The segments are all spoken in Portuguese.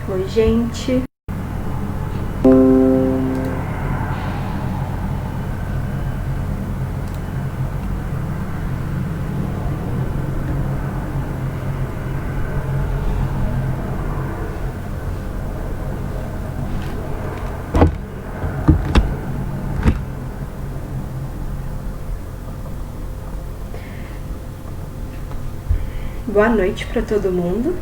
Oi, gente. Boa noite para todo mundo.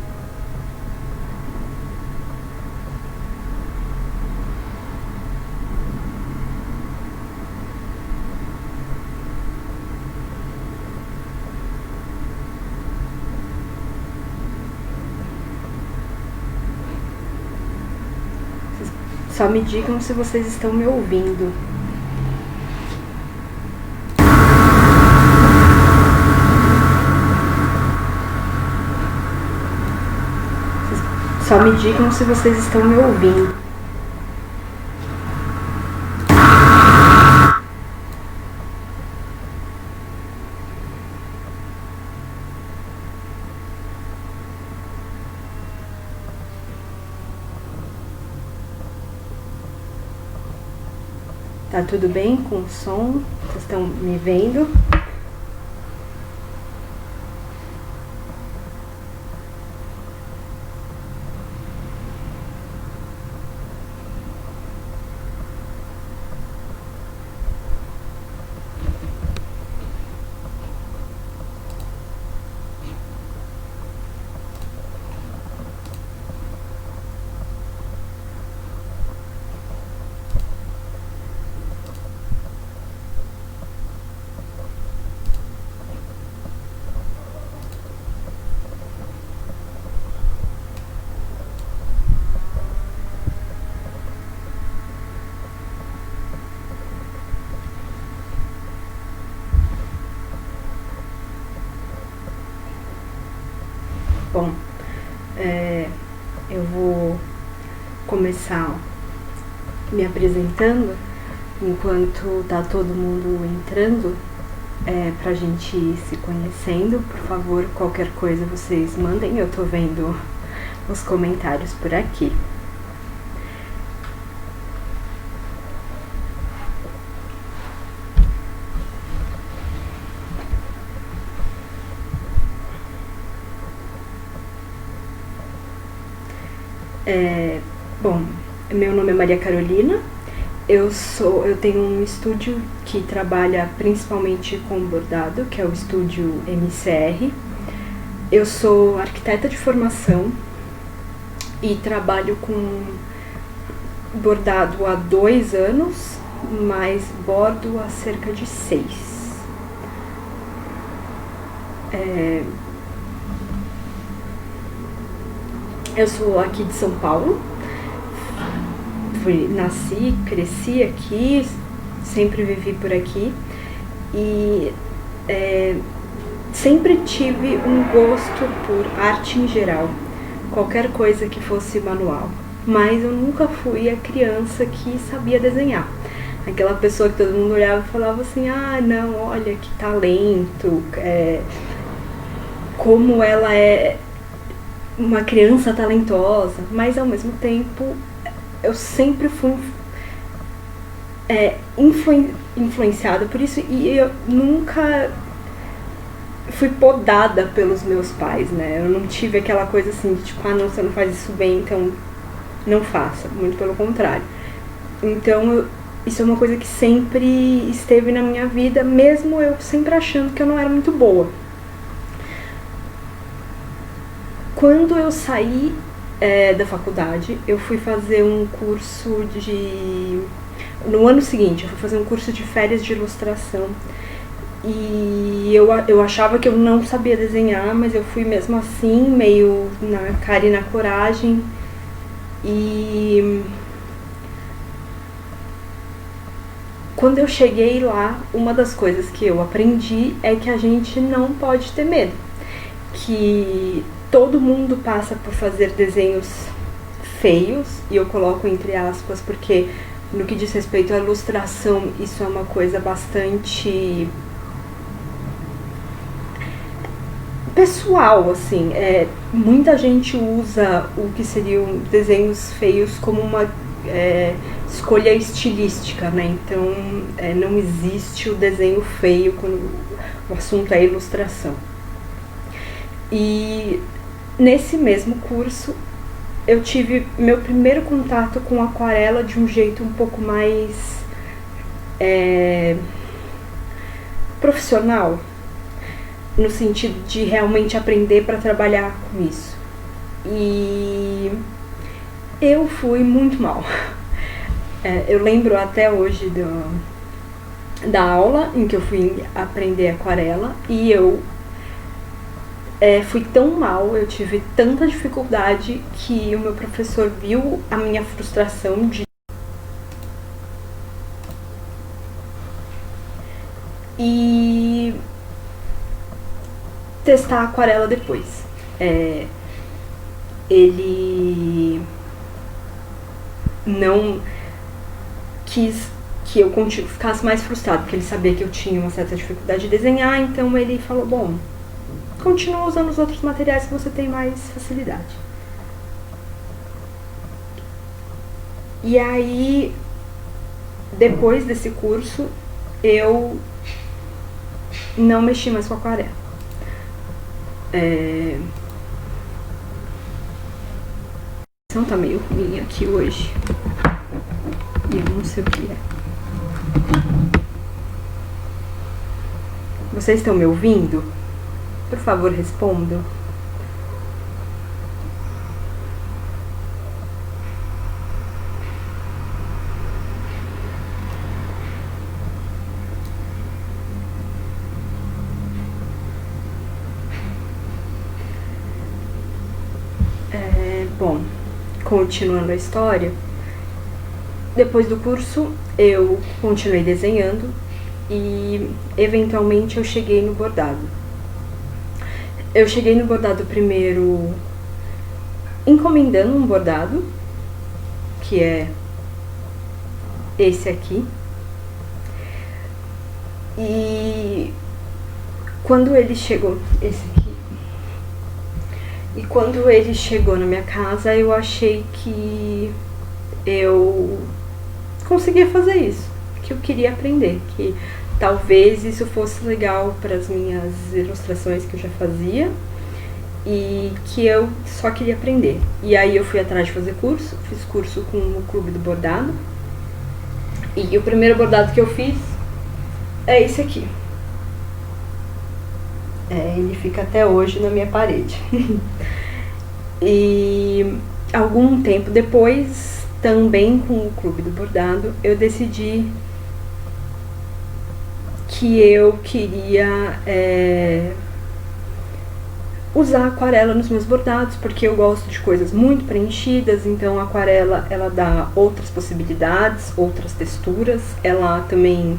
Só me digam se vocês estão me ouvindo. Só me digam se vocês estão me ouvindo. Tá tudo bem com o som? Vocês estão me vendo? Bom, eu vou começar me apresentando enquanto tá todo mundo entrando, pra gente ir se conhecendo. Por favor, qualquer coisa vocês mandem, eu tô vendo os comentários por aqui. Bom, meu nome é Maria Carolina, eu tenho um estúdio que trabalha principalmente com bordado, que é o estúdio MCR. Eu sou arquiteta de formação e trabalho com bordado há 2 anos, mas bordo há cerca de 6. Eu sou aqui de São Paulo, nasci, cresci aqui, sempre vivi por aqui e sempre tive um gosto por arte em geral, qualquer coisa que fosse manual, mas eu nunca fui a criança que sabia desenhar. Aquela pessoa que todo mundo olhava e falava assim, ah não, olha que talento, como ela é uma criança talentosa, mas ao mesmo tempo eu sempre fui influenciada por isso e eu nunca fui podada pelos meus pais, né? Eu não tive aquela coisa assim de tipo, ah não, você não faz isso bem, então não faça, muito pelo contrário. Então isso é uma coisa que sempre esteve na minha vida, mesmo eu sempre achando que eu não era muito boa. Quando eu saí da faculdade, eu fui fazer um curso no ano seguinte, eu fui fazer um curso de férias de ilustração. E eu achava que eu não sabia desenhar, mas eu fui mesmo assim, meio na cara e na coragem. E quando eu cheguei lá, uma das coisas que eu aprendi é que a gente não pode ter medo. Que todo mundo passa por fazer desenhos feios, e eu coloco entre aspas porque no que diz respeito à ilustração, isso é uma coisa bastante pessoal, assim. Muita gente usa o que seriam desenhos feios como uma escolha estilística, né? Então não existe o desenho feio quando o assunto é ilustração. E nesse mesmo curso eu tive meu primeiro contato com aquarela de um jeito um pouco mais profissional, no sentido de realmente aprender para trabalhar com isso. E eu fui muito mal. Eu lembro até hoje da aula em que eu fui aprender aquarela e eu fui tão mal, eu tive tanta dificuldade que o meu professor viu a minha frustração e testar a aquarela depois. Ele não quis que eu ficasse mais frustrado, porque ele sabia que eu tinha uma certa dificuldade de desenhar, então ele falou, bom, continua usando os outros materiais que você tem mais facilidade. E aí, depois desse curso, eu não mexi mais com aquarela. A situação tá meio ruim aqui hoje. E eu não sei o que é. Vocês estão me ouvindo? Por favor, respondam. Bom, continuando a história, depois do curso eu continuei desenhando e eventualmente eu cheguei no bordado. Eu cheguei no bordado primeiro encomendando um bordado, que é esse aqui. E quando ele chegou, esse aqui, e quando ele chegou na minha casa, eu achei que eu conseguia fazer isso, que eu queria aprender, que talvez isso fosse legal para as minhas ilustrações que eu já fazia e que eu só queria aprender. E aí eu fui atrás de fazer curso, fiz curso com o Clube do Bordado. E o primeiro bordado que eu fiz é esse aqui. Ele fica até hoje na minha parede. E algum tempo depois, também com o Clube do Bordado, eu decidi que eu queria usar aquarela nos meus bordados, porque eu gosto de coisas muito preenchidas, então a aquarela ela dá outras possibilidades, outras texturas, ela também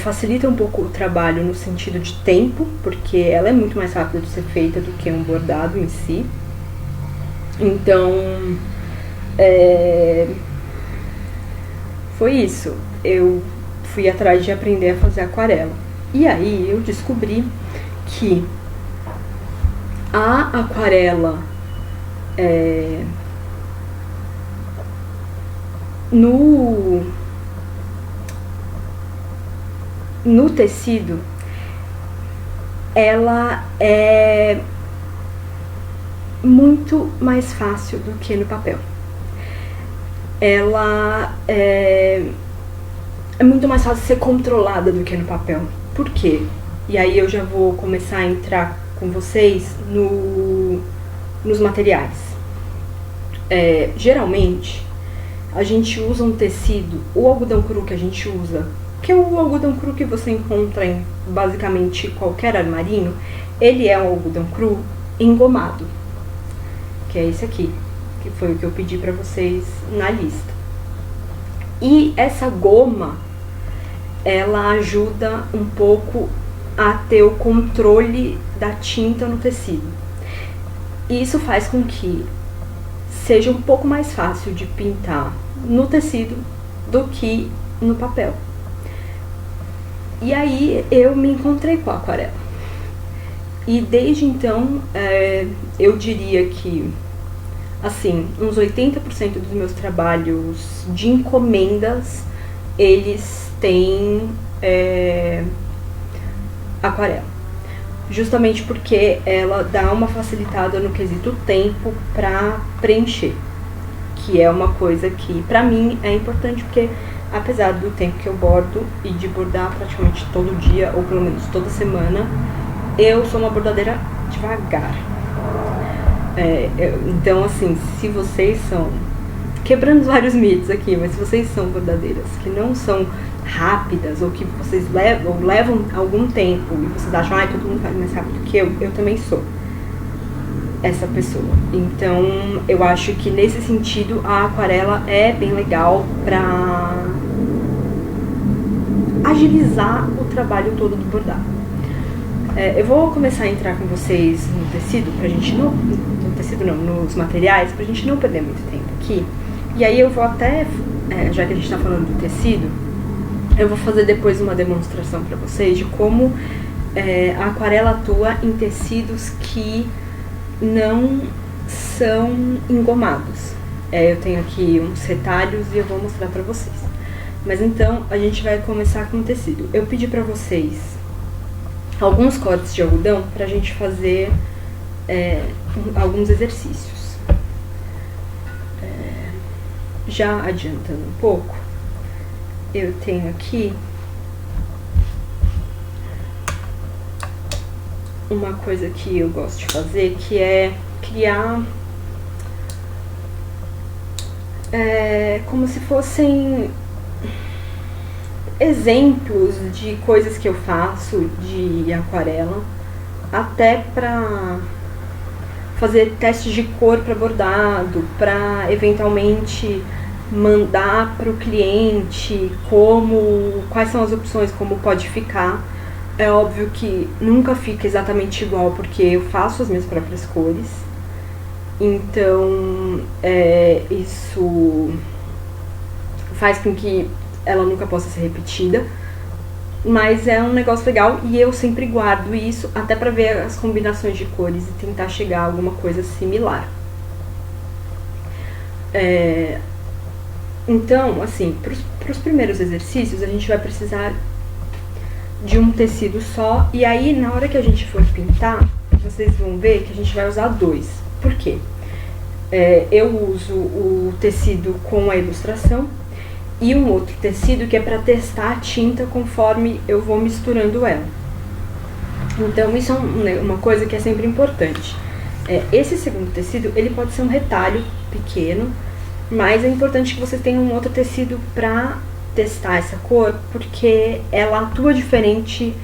facilita um pouco o trabalho no sentido de tempo, porque ela é muito mais rápida de ser feita do que um bordado em si. Então, foi isso. Eu fui atrás de aprender a fazer aquarela. E aí eu descobri que a aquarela no tecido, ela é muito mais fácil do que no papel. Ela é muito mais fácil de ser controlada do que no papel. Por quê? E aí eu já vou começar a entrar com vocês nos materiais. Geralmente, a gente usa um tecido, o algodão cru que a gente usa, que é o algodão cru que você encontra em basicamente qualquer armarinho, ele é um algodão cru engomado, que é esse aqui, que foi o que eu pedi pra vocês na lista. E essa goma, ela ajuda um pouco a ter o controle da tinta no tecido. E isso faz com que seja um pouco mais fácil de pintar no tecido do que no papel. E aí eu me encontrei com a aquarela. E desde então, eu diria que, assim, uns 80% dos meus trabalhos de encomendas, eles têm aquarela. Justamente porque ela dá uma facilitada no quesito tempo para preencher, que é uma coisa que pra mim é importante, porque apesar do tempo que eu bordo e de bordar praticamente todo dia, ou pelo menos toda semana, eu sou uma bordadeira devagar. Então, assim, se vocês são, quebrando vários mitos aqui, mas se vocês são bordadeiras que não são rápidas, ou que vocês levam algum tempo e vocês acham, todo mundo faz mais rápido que eu também sou essa pessoa. Então eu acho que nesse sentido a aquarela é bem legal pra agilizar o trabalho todo do bordado. Eu vou começar a entrar com vocês no tecido, pra gente não, no tecido não, nos materiais, pra gente não perder muito tempo aqui. E aí eu vou até, já que a gente tá falando do tecido, eu vou fazer depois uma demonstração para vocês de como a aquarela atua em tecidos que não são engomados. Eu tenho aqui uns retalhos e eu vou mostrar para vocês. Mas então, a gente vai começar com o tecido. Eu pedi para vocês alguns cortes de algodão pra gente fazer alguns exercícios. Já adiantando um pouco, eu tenho aqui uma coisa que eu gosto de fazer, que é criar como se fossem exemplos de coisas que eu faço de aquarela, até pra fazer testes de cor para bordado, para eventualmente mandar para o cliente quais são as opções, como pode ficar. É óbvio que nunca fica exatamente igual, porque eu faço as minhas próprias cores, então isso faz com que ela nunca possa ser repetida, mas é um negócio legal e eu sempre guardo isso até pra ver as combinações de cores e tentar chegar a alguma coisa similar. Então, assim, para os primeiros exercícios a gente vai precisar de um tecido só, e aí na hora que a gente for pintar, vocês vão ver que a gente vai usar dois. Por quê? Eu uso o tecido com a ilustração e um outro tecido que é para testar a tinta conforme eu vou misturando ela. Então isso é uma coisa que é sempre importante. Esse segundo tecido, ele pode ser um retalho pequeno, mas é importante que você tenha um outro tecido para testar essa cor, porque ela atua diferente,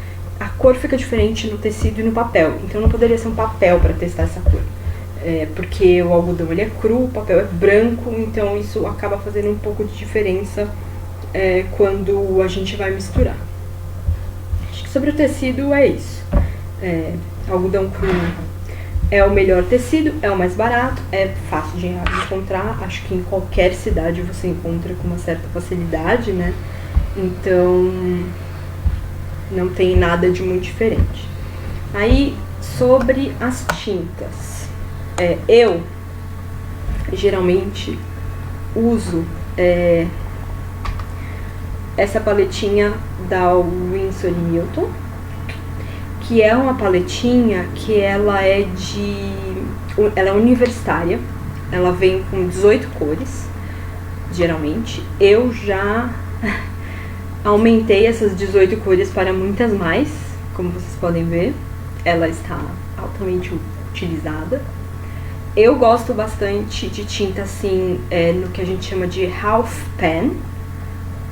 a cor fica diferente no tecido e no papel. Então não poderia ser um papel para testar essa cor, porque o algodão ele é cru, o papel é branco, então isso acaba fazendo um pouco de diferença quando a gente vai misturar. Acho que sobre o tecido é isso. Algodão cru é o melhor tecido, é o mais barato, é fácil de encontrar, acho que em qualquer cidade você encontra com uma certa facilidade, né? Então não tem nada de muito diferente. Aí, sobre as tintas, eu geralmente uso essa paletinha da Winsor & Newton, que é uma paletinha que ela é universitária, ela vem com 18 cores, geralmente. Eu já aumentei essas 18 cores para muitas mais, como vocês podem ver, ela está altamente utilizada. Eu gosto bastante de tinta assim, no que a gente chama de half pan,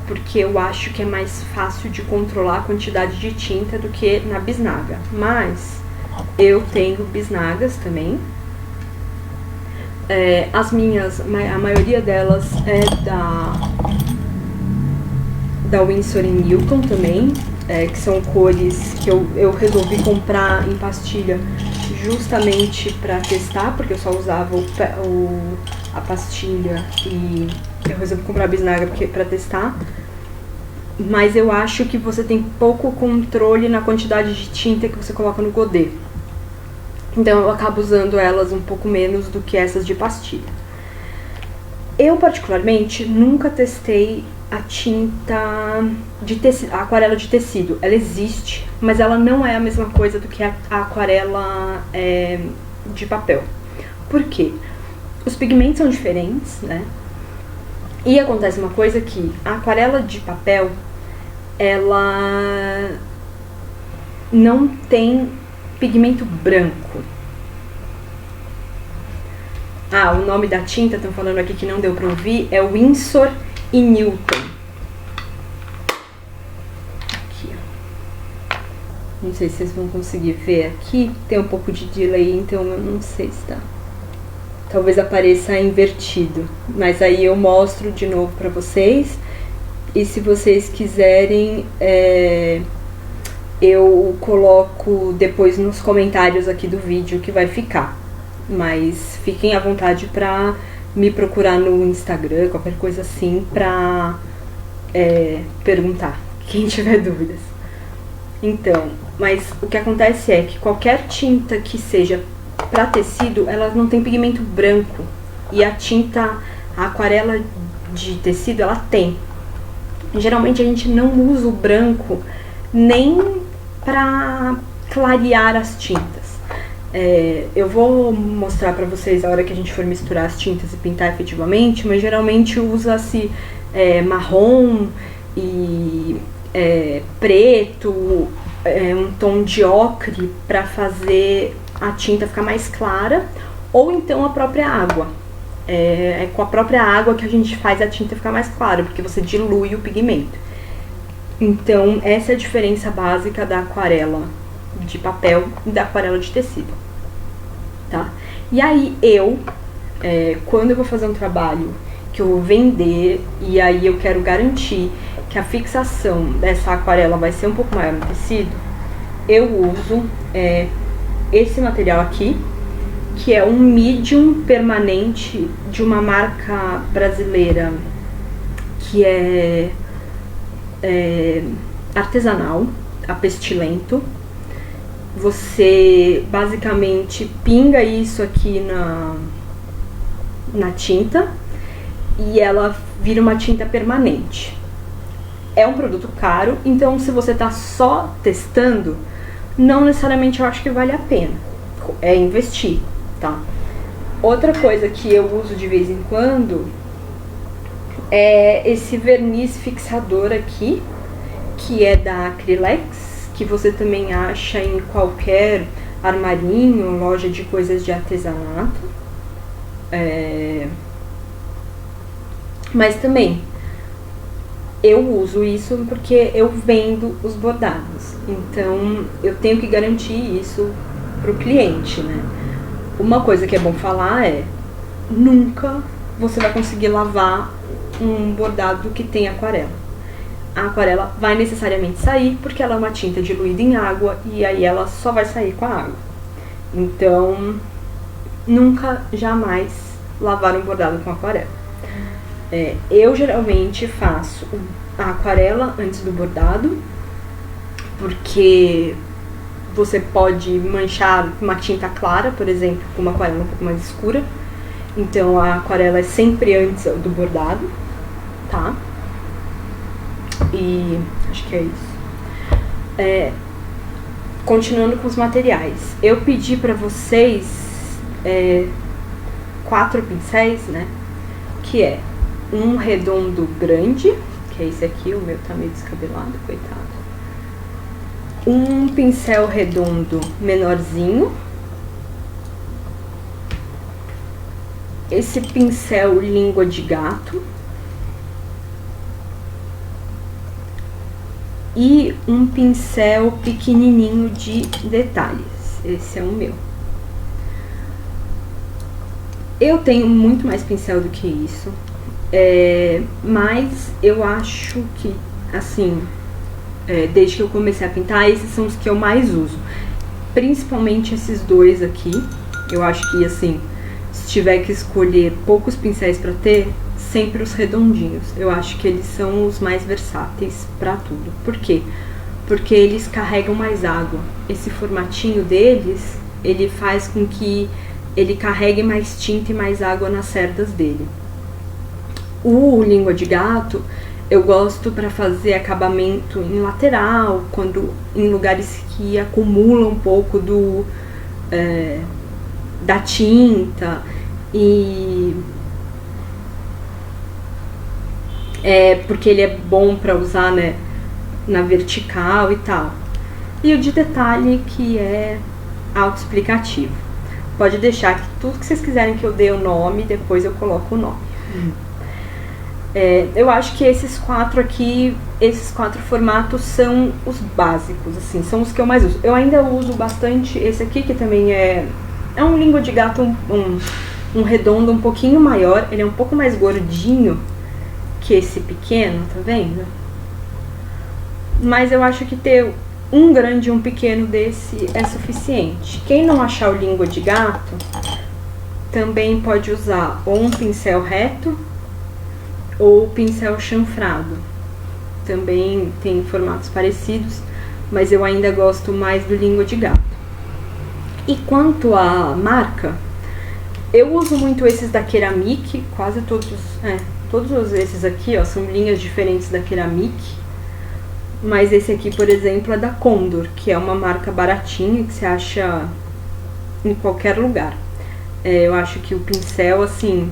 porque eu acho que é mais fácil de controlar a quantidade de tinta do que na bisnaga. Mas eu tenho bisnagas também. A maioria delas é da Winsor & Newton também, que são cores que eu resolvi comprar em pastilha justamente para testar, porque eu só usava a pastilha e eu resolvi comprar a bisnaga para testar. Mas eu acho que você tem pouco controle na quantidade de tinta que você coloca no godê. Então eu acabo usando elas um pouco menos do que essas de pastilha. Eu particularmente nunca testei a tinta de tecido, a aquarela de tecido. Ela existe, mas ela não é a mesma coisa do que a aquarela de papel. Por quê? Os pigmentos são diferentes, né? E acontece uma coisa que a aquarela de papel, ela não tem pigmento branco. Ah, o nome da tinta, estão falando aqui que não deu pra ouvir, é Winsor & Newton. Aqui, ó. Não sei se vocês vão conseguir ver aqui. Tem um pouco de delay, então eu não sei se tá. Talvez apareça invertido. Mas aí eu mostro de novo pra vocês. E se vocês quiserem, eu coloco depois nos comentários aqui do vídeo que vai ficar. Mas fiquem à vontade pra me procurar no Instagram, qualquer coisa assim, pra perguntar, quem tiver dúvidas. Então, mas o que acontece é que qualquer tinta que seja pra tecido, ela não tem pigmento branco. E a tinta, a aquarela de tecido, ela tem. Geralmente a gente não usa o branco nem pra clarear as tintas. Eu vou mostrar pra vocês a hora que a gente for misturar as tintas e pintar efetivamente, mas geralmente usa-se marrom e preto, um tom de ocre pra fazer a tinta ficar mais clara, ou então a própria água. É com a própria água que a gente faz a tinta ficar mais clara, porque você dilui o pigmento. Então essa é a diferença básica da aquarela de papel e da aquarela de tecido, tá? E aí quando eu vou fazer um trabalho que eu vou vender e aí eu quero garantir que a fixação dessa aquarela vai ser um pouco maior no tecido, eu uso esse material aqui, que é um medium permanente de uma marca brasileira que é artesanal, a Pestilento. Você basicamente pinga isso aqui na tinta e ela vira uma tinta permanente. É um produto caro, então se você tá só testando, não necessariamente eu acho que vale a pena investir, tá? Outra coisa que eu uso de vez em quando é esse verniz fixador aqui, que é da Acrylex, que você também acha em qualquer armarinho, loja de coisas de artesanato. Mas também eu uso isso porque eu vendo os bordados, então eu tenho que garantir isso pro cliente, né? Uma coisa que é bom falar nunca você vai conseguir lavar um bordado que tem aquarela. A aquarela vai necessariamente sair porque ela é uma tinta diluída em água e aí ela só vai sair com a água. Então, nunca, jamais lavar um bordado com aquarela. Eu geralmente faço a aquarela antes do bordado, porque você pode manchar uma tinta clara, por exemplo, com uma aquarela um pouco mais escura. Então a aquarela é sempre antes do bordado, tá? E acho que é isso. Continuando com os materiais, eu pedi pra vocês 4 pincéis, né? Que é um redondo grande, que é esse aqui, o meu tá meio descabelado, coitado. Um pincel redondo menorzinho. Esse pincel língua de gato. E um pincel pequenininho de detalhes. Esse é o meu. Eu tenho muito mais pincel do que isso. Mas eu acho que, assim, desde que eu comecei a pintar, esses são os que eu mais uso. Principalmente esses dois aqui. Eu acho que, assim, se tiver que escolher poucos pincéis pra ter, sempre os redondinhos. Eu acho que eles são os mais versáteis pra tudo. Por quê? Porque eles carregam mais água. Esse formatinho deles ele faz com que ele carregue mais tinta e mais água nas cerdas dele. O língua de gato eu gosto para fazer acabamento em lateral, quando em lugares que acumulam um pouco da tinta, e porque ele é bom para usar, né, na vertical e tal. E o de detalhe, que é autoexplicativo. Pode deixar que tudo que vocês quiserem que eu dê o nome, depois eu coloco o nome. Eu acho que esses quatro formatos são os básicos, assim, são os que eu mais uso. Eu ainda uso bastante esse aqui, que também é um língua de gato, um redondo um pouquinho maior. Ele é um pouco mais gordinho que esse pequeno, tá vendo? Mas eu acho que ter um grande e um pequeno desse é suficiente. Quem não achar o língua de gato, também pode usar ou um pincel reto ou pincel chanfrado. Também tem formatos parecidos, mas eu ainda gosto mais do língua de gato. E quanto à marca, eu uso muito esses da Ceramic, quase todos esses aqui, ó, são linhas diferentes da Ceramic. Mas esse aqui, por exemplo, é da Condor, que é uma marca baratinha que você acha em qualquer lugar. Eu acho que o pincel, assim,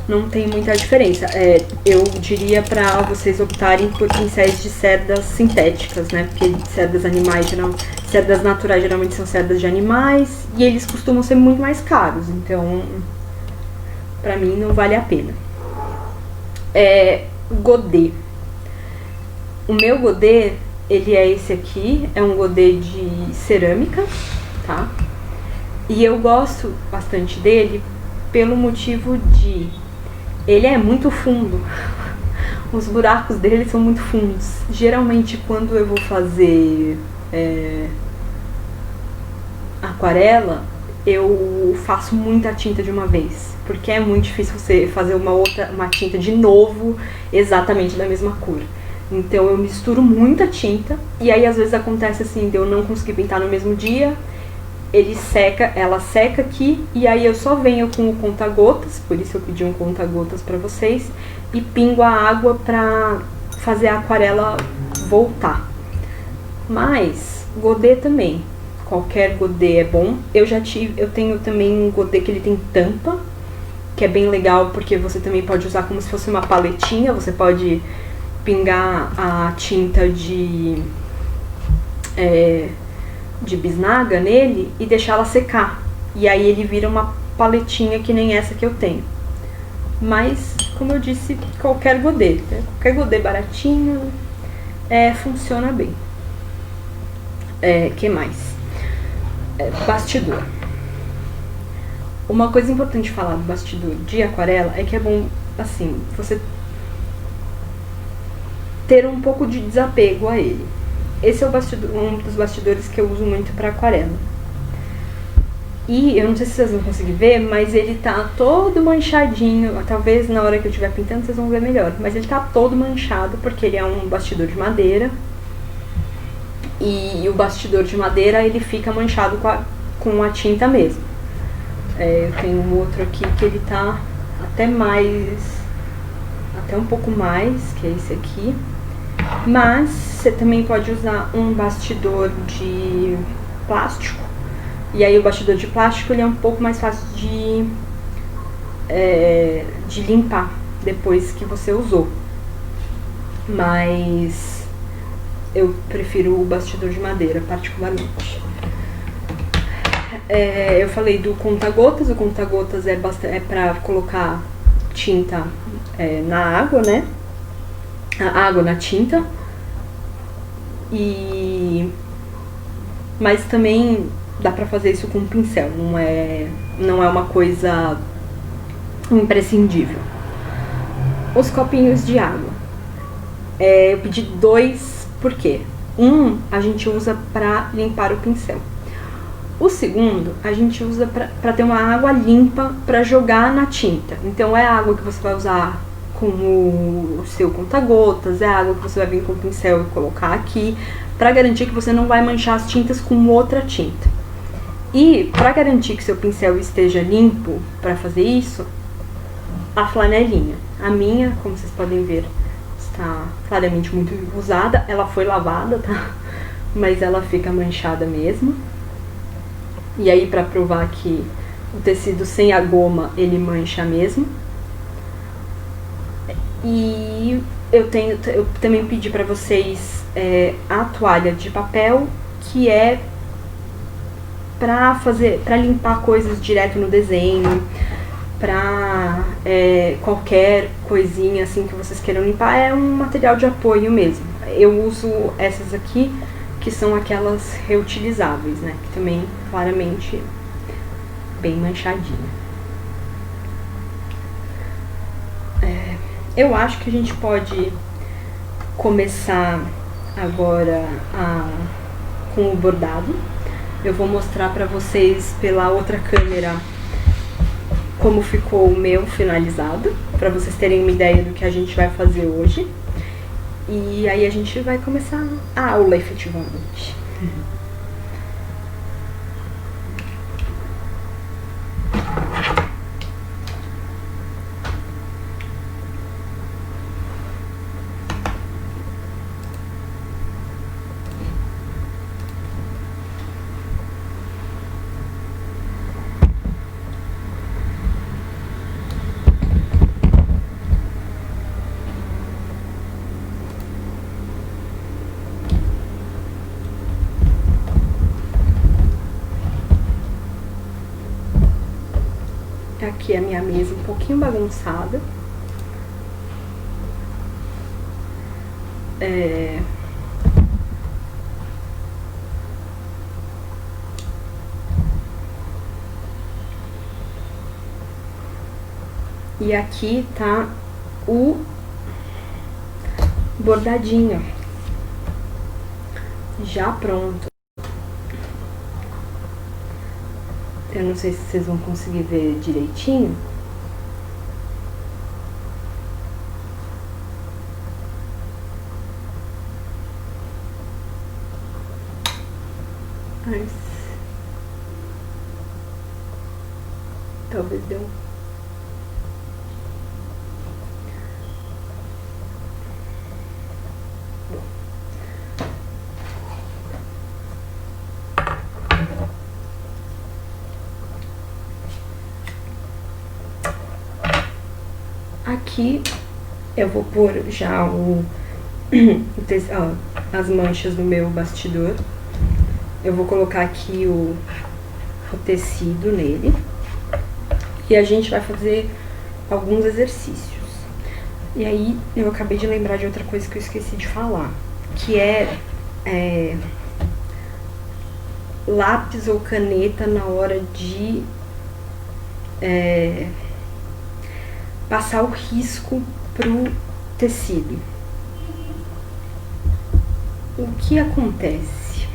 não tem muita diferença. Eu diria pra vocês optarem por pincéis de cerdas sintéticas, né? Porque cerdas naturais geralmente são cerdas de animais e eles costumam ser muito mais caros. Então, pra mim, não vale a pena. Godê. O meu godê, ele é esse aqui, é um godê de cerâmica, tá? E eu gosto bastante dele pelo motivo de ele é muito fundo. Os buracos dele são muito fundos. Geralmente quando eu vou fazer aquarela, eu faço muita tinta de uma vez, porque é muito difícil você fazer uma tinta de novo exatamente da mesma cor. Então eu misturo muita tinta e aí às vezes acontece assim de eu não conseguir pintar no mesmo dia, ela seca aqui e aí eu só venho com o conta-gotas, por isso eu pedi um conta-gotas pra vocês, e pingo a água pra fazer a aquarela voltar. Mas godê também, qualquer godê é bom. Eu tenho também um godê que ele tem tampa, que é bem legal porque você também pode usar como se fosse uma paletinha, você pode pingar a tinta de bisnaga nele e deixar ela secar. E aí ele vira uma paletinha que nem essa que eu tenho. Mas, como eu disse, qualquer godê, né? Qualquer godê baratinho funciona bem. Que mais? Bastidor. Uma coisa importante de falar do bastidor de aquarela é que é bom, assim, você ter um pouco de desapego a ele. Esse é um dos bastidores que eu uso muito para aquarela. E eu não sei se vocês vão conseguir ver, mas ele tá todo manchadinho. Talvez na hora que eu estiver pintando vocês vão ver melhor. Mas ele tá todo manchado porque ele é um bastidor de madeira. E o bastidor de madeira ele fica manchado com a tinta mesmo. Eu tenho um outro aqui que ele tá até um pouco mais, que é esse aqui. Mas você também pode usar um bastidor de plástico. E aí o bastidor de plástico ele é um pouco mais fácil de limpar depois que você usou. Mas eu prefiro o bastidor de madeira, particularmente. Eu falei do conta-gotas. O conta-gotas é pra colocar tinta na água, né? A água na tinta. Mas também dá pra fazer isso com um pincel, não é uma coisa imprescindível. Os copinhos de água. Eu pedi 2, por quê? Um a gente usa pra limpar o pincel. O segundo a gente usa pra ter uma água limpa pra jogar na tinta. Então é a água que você vai usar com o seu conta-gotas, é a água que você vai vir com o pincel e colocar aqui, pra garantir que você não vai manchar as tintas com outra tinta. E para garantir que seu pincel esteja limpo para fazer isso, a flanelinha. A minha, como vocês podem ver, está claramente muito usada. Ela foi lavada, tá? Mas ela fica manchada mesmo. E aí, para provar que o tecido sem a goma, ele mancha mesmo. E eu também pedi para vocês a toalha de papel, que é para limpar coisas direto no desenho, para qualquer coisinha assim que vocês queiram limpar, é um material de apoio mesmo. Eu uso essas aqui, que são aquelas reutilizáveis, né, que também claramente bem manchadinha. Eu acho que a gente pode começar agora com o bordado. Eu vou mostrar para vocês pela outra câmera como ficou o meu finalizado, para vocês terem uma ideia do que a gente vai fazer hoje. E aí a gente vai começar a aula efetivamente. Aqui a minha mesa um pouquinho bagunçada. E aqui tá o bordadinho já pronto. Eu não sei se vocês vão conseguir ver direitinho. Mas talvez deu. Aqui eu vou pôr já as manchas no meu bastidor. Eu vou colocar aqui o tecido nele. E a gente vai fazer alguns exercícios. E aí eu acabei de lembrar de outra coisa que eu esqueci de falar, que lápis ou caneta na hora de passar o risco pro tecido. O que acontece?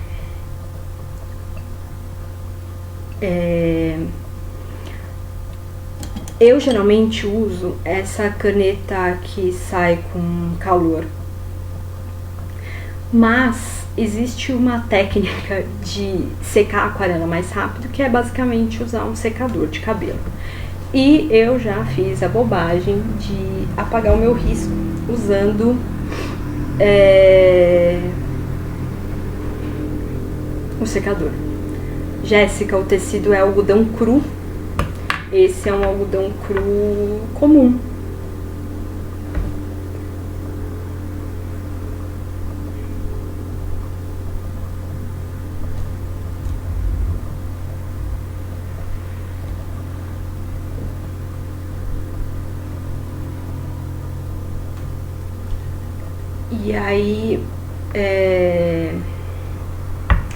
Eu geralmente uso essa caneta que sai com calor, mas existe uma técnica de secar a aquarela mais rápido, que é basicamente usar um secador de cabelo. E eu já fiz a bobagem de apagar o meu risco usando o secador. Jéssica, o tecido é algodão cru. Esse é um algodão cru comum. E aí,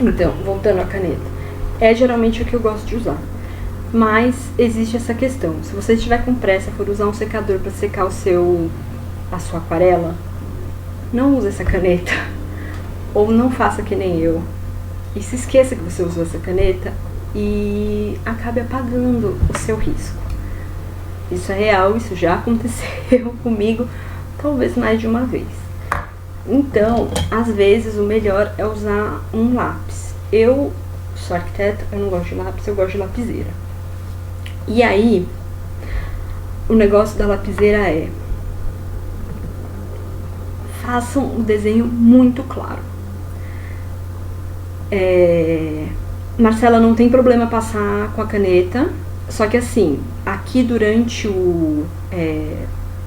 então, voltando à caneta, é geralmente o que eu gosto de usar. Mas existe essa questão, se você estiver com pressa, for usar um secador para secar a sua aquarela, não use essa caneta, ou não faça que nem eu, e se esqueça que você usou essa caneta e acabe apagando o seu risco. Isso é real, isso já aconteceu comigo, talvez mais de uma vez. Então, às vezes, o melhor é usar um lápis. Eu sou arquiteta, eu não gosto de lápis, eu gosto de lapiseira. E aí, o negócio da lapiseira é: façam um desenho muito claro. Marcela, não tem problema passar com a caneta, só que assim, aqui durante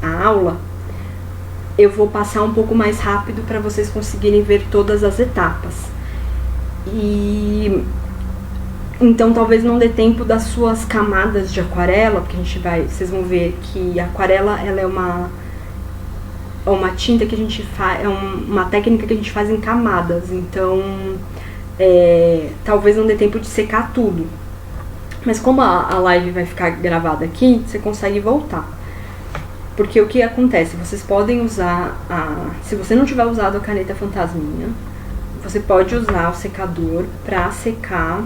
a aula, eu vou passar um pouco mais rápido para vocês conseguirem ver todas as etapas. E então talvez não dê tempo das suas camadas de aquarela, porque vocês vão ver que a aquarela, ela é uma tinta que a gente faz, uma técnica que a gente faz em camadas, então talvez não dê tempo de secar tudo. Mas como a live vai ficar gravada aqui, você consegue voltar. Porque o que acontece? Vocês podem usar se você não tiver usado a caneta fantasminha, você pode usar o secador para secar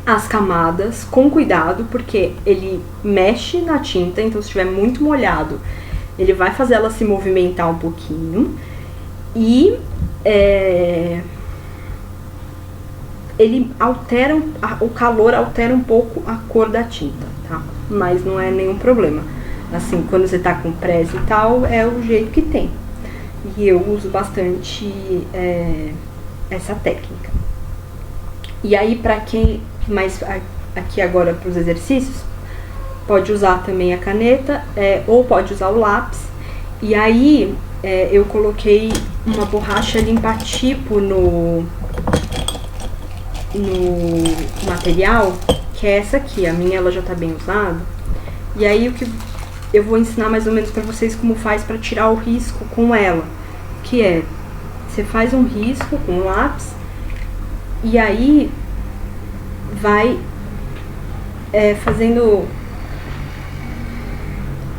as camadas com cuidado, porque ele mexe na tinta, então se estiver muito molhado, ele vai fazer ela se movimentar um pouquinho e ele altera, o calor altera um pouco a cor da tinta, tá? Mas não é nenhum problema. Assim, quando você tá com pressa e tal, é o jeito que tem. E eu uso bastante essa técnica. E aí, pra quem mais aqui agora para os exercícios, pode usar também a caneta ou pode usar o lápis. E aí, eu coloquei uma borracha limpa-tipo no material, que é essa aqui. A minha ela já tá bem usada. E aí o que eu vou ensinar mais ou menos pra vocês como faz pra tirar o risco com ela, que você faz um risco com o lápis e aí vai fazendo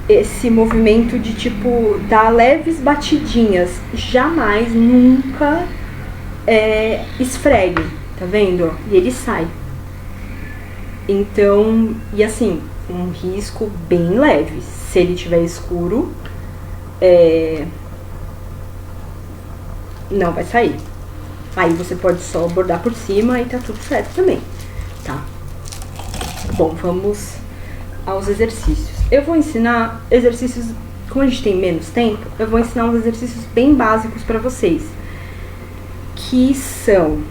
esse movimento de tipo dar leves batidinhas, jamais, nunca esfregue, tá vendo? E ele sai. Então, e assim, um risco bem leve. Se ele tiver escuro, não vai sair. Aí você pode só bordar por cima e tá tudo certo também, tá? Bom, vamos aos exercícios. Eu vou ensinar exercícios, como a gente tem menos tempo, eu vou ensinar uns exercícios bem básicos pra vocês, que são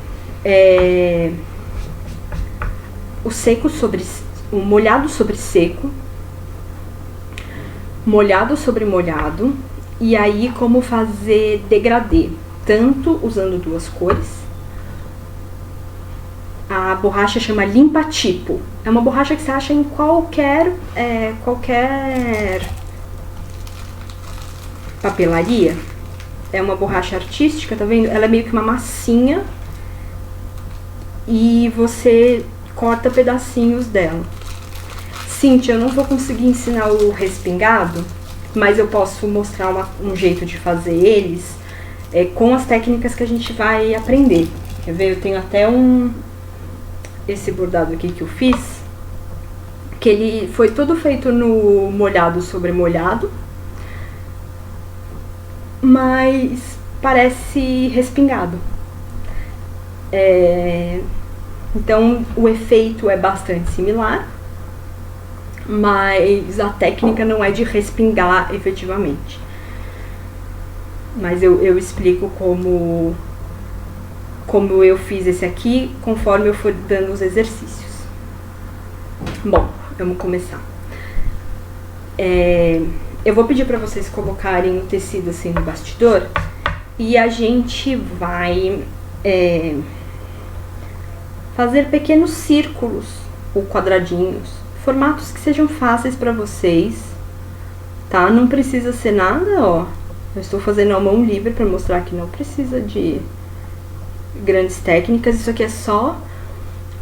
o molhado sobre seco, molhado sobre molhado, e aí como fazer degradê, tanto usando duas cores. A borracha chama limpa-tipo, é uma borracha que você acha em qualquer papelaria. É uma borracha artística, tá vendo? Ela é meio que uma massinha e você corta pedacinhos dela. Cíntia, eu não vou conseguir ensinar o respingado, mas eu posso mostrar um jeito de fazer eles com as técnicas que a gente vai aprender. Quer ver? Eu tenho até esse bordado aqui que eu fiz, que ele foi todo feito no molhado sobre molhado, mas parece respingado. Então o efeito é bastante similar, mas a técnica não é de respingar efetivamente. Mas eu explico como eu fiz esse aqui, conforme eu for dando os exercícios. Bom, vamos começar. Eu vou pedir para vocês colocarem o tecido assim no bastidor e a gente vai fazer pequenos círculos ou quadradinhos, formatos que sejam fáceis para vocês, tá? Não precisa ser nada, ó. Eu estou fazendo a mão livre para mostrar que não precisa de grandes técnicas. Isso aqui é só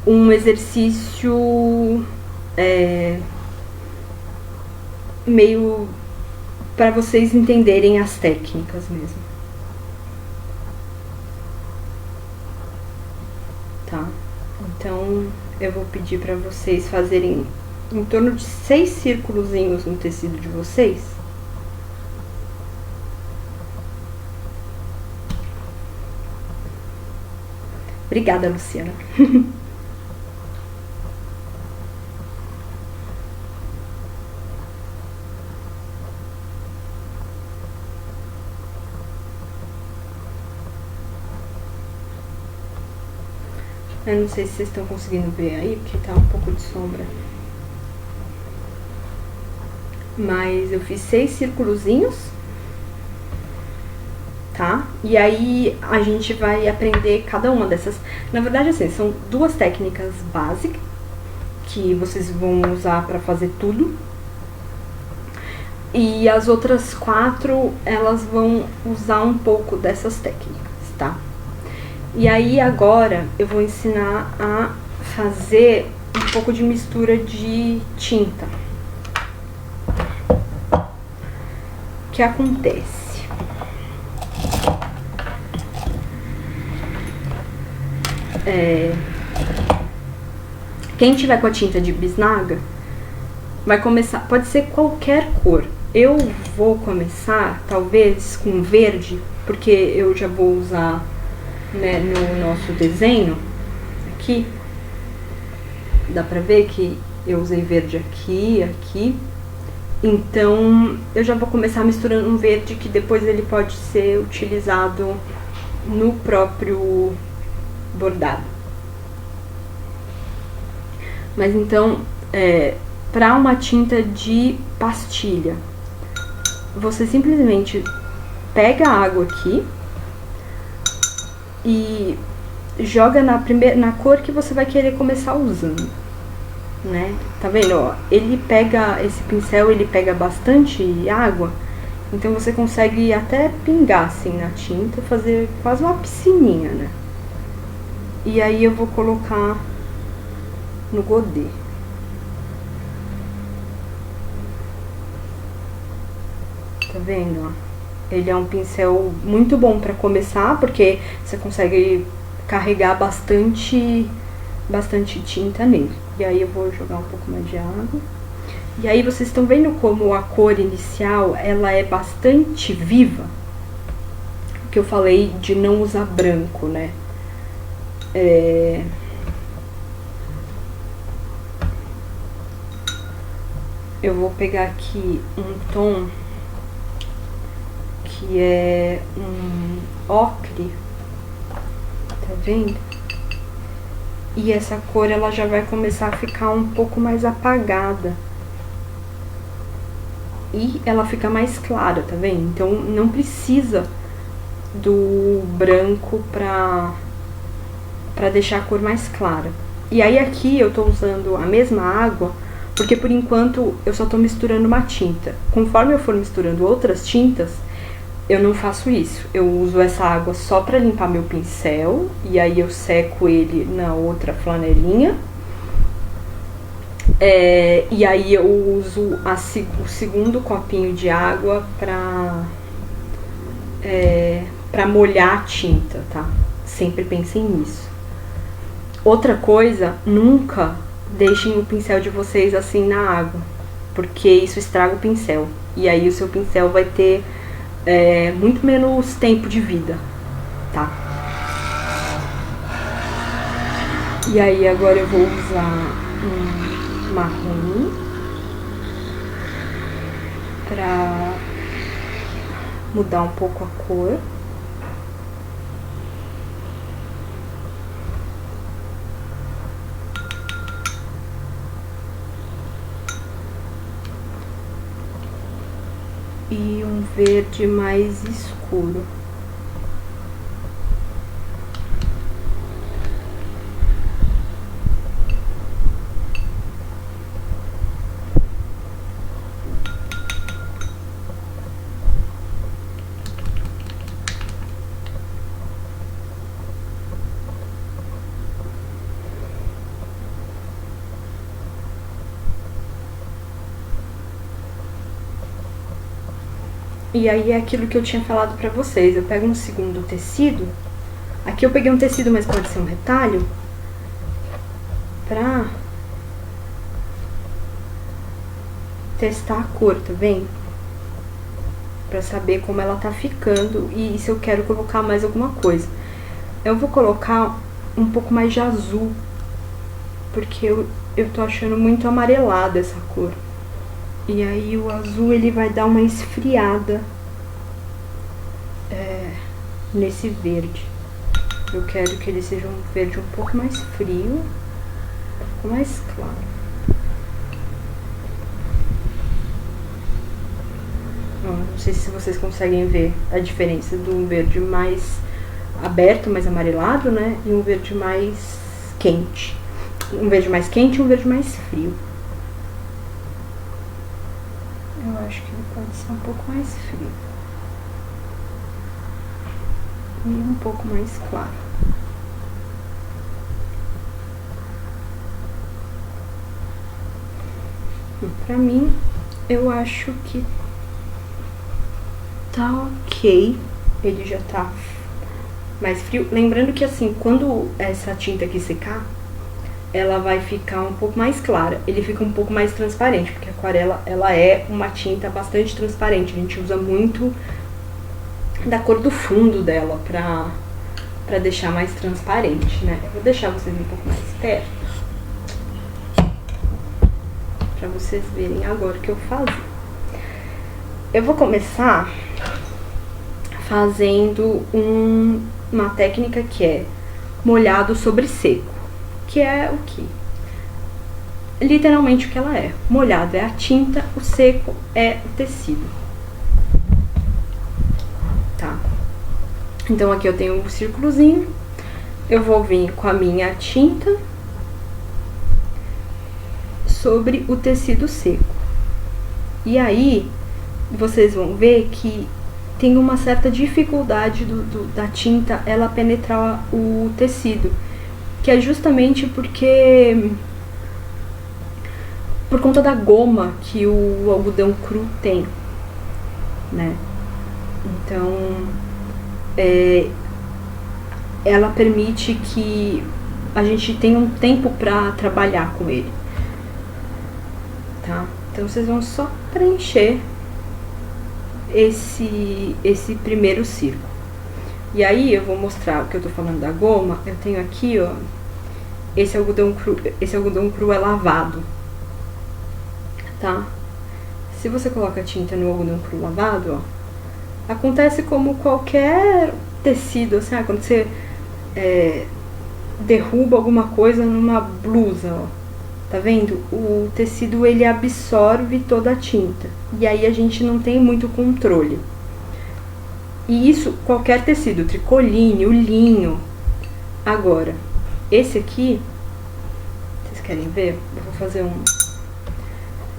um exercício meio para vocês entenderem as técnicas mesmo, tá? Então eu vou pedir para vocês fazerem em torno de 6 círculozinhos no tecido de vocês. Obrigada, Luciana. Eu não sei se vocês estão conseguindo ver aí, porque tá um pouco de sombra. Mas eu fiz 6 círculozinhos, tá? E aí a gente vai aprender cada uma dessas. Na verdade, assim, são 2 técnicas básicas que vocês vão usar para fazer tudo. E as outras 4, elas vão usar um pouco dessas técnicas, tá? E aí agora eu vou ensinar a fazer um pouco de mistura de tinta. O que acontece? Quem tiver com a tinta de bisnaga vai começar, pode ser qualquer cor. Eu vou começar talvez com verde, porque eu já vou usar, né, no nosso desenho aqui. Dá pra ver que eu usei verde aqui, aqui. Então eu já vou começar misturando um verde que depois ele pode ser utilizado no próprio bordado. Mas então, para uma tinta de pastilha, você simplesmente pega a água aqui e joga na cor que você vai querer começar usando, né? Tá vendo, ó? Ele pega, esse pincel, ele pega bastante água, então você consegue até pingar assim na tinta, fazer quase uma piscininha, né? E aí eu vou colocar no godê. Tá vendo, ó? Ele é um pincel muito bom pra começar, porque você consegue carregar bastante tinta nele. E aí eu vou jogar um pouco mais de água. E aí vocês estão vendo como a cor inicial, ela é bastante viva? Que eu falei de não usar branco, né? Eu vou pegar aqui um tom que é um ocre, tá vendo? E essa cor ela já vai começar a ficar um pouco mais apagada. E ela fica mais clara, tá vendo? Então não precisa do branco pra deixar a cor mais clara. E aí aqui eu tô usando a mesma água, porque por enquanto eu só tô misturando uma tinta. Conforme eu for misturando outras tintas, eu não faço isso. Eu uso essa água só pra limpar meu pincel, e aí eu seco ele na outra flanelinha. E aí eu uso o segundo copinho de água pra molhar a tinta, tá? Sempre pensem nisso. Outra coisa, nunca deixem o pincel de vocês assim na água, porque isso estraga o pincel. E aí o seu pincel vai ter muito menos tempo de vida, tá? E aí agora eu vou usar um marrom pra mudar um pouco a cor. E um verde mais escuro. E aí é aquilo que eu tinha falado pra vocês. Eu pego um segundo tecido. Aqui eu peguei um tecido, mas pode ser um retalho. Pra testar a cor, tá vendo? Pra saber como ela tá ficando e se eu quero colocar mais alguma coisa. Eu vou colocar um pouco mais de azul, porque eu tô achando muito amarelada essa cor. E aí o azul ele vai dar uma esfriada nesse verde. Eu quero que ele seja um verde um pouco mais frio, um pouco mais claro. Não sei se vocês conseguem ver a diferença do verde mais aberto, mais amarelado, né? E um verde mais quente. Um verde mais quente e um verde mais frio. Eu acho que ele pode ser um pouco mais frio. E um pouco mais claro. Pra mim, eu acho que tá ok. Ele já tá mais frio. Lembrando que assim, quando essa tinta aqui secar, ela vai ficar um pouco mais clara. Ele fica um pouco mais transparente, porque a aquarela, ela é uma tinta bastante transparente. A gente usa muito da cor do fundo dela pra deixar mais transparente, né? Eu vou deixar vocês um pouco mais perto pra vocês verem agora o que eu faço. Eu vou começar fazendo uma técnica que é molhado sobre seco, que é o que? Literalmente o que ela é. Molhado é a tinta, o seco é o tecido. Tá? Então aqui eu tenho um círculozinho, eu vou vir com a minha tinta sobre o tecido seco. E aí, vocês vão ver que tem uma certa dificuldade da tinta ela penetrar o tecido, que é justamente porque por conta da goma que o algodão cru tem, né? Então, ela permite que a gente tenha um tempo para trabalhar com ele, tá? Então vocês vão só preencher esse primeiro círculo. E aí eu vou mostrar o que eu tô falando da goma. Eu tenho aqui, ó, esse algodão cru é lavado, tá? Se você coloca tinta no algodão cru lavado, ó, acontece como qualquer tecido, assim, quando você derruba alguma coisa numa blusa, ó, tá vendo? O tecido ele absorve toda a tinta e aí a gente não tem muito controle. E isso qualquer tecido, tricoline, o linho. Agora, esse aqui, vocês querem ver? Eu vou fazer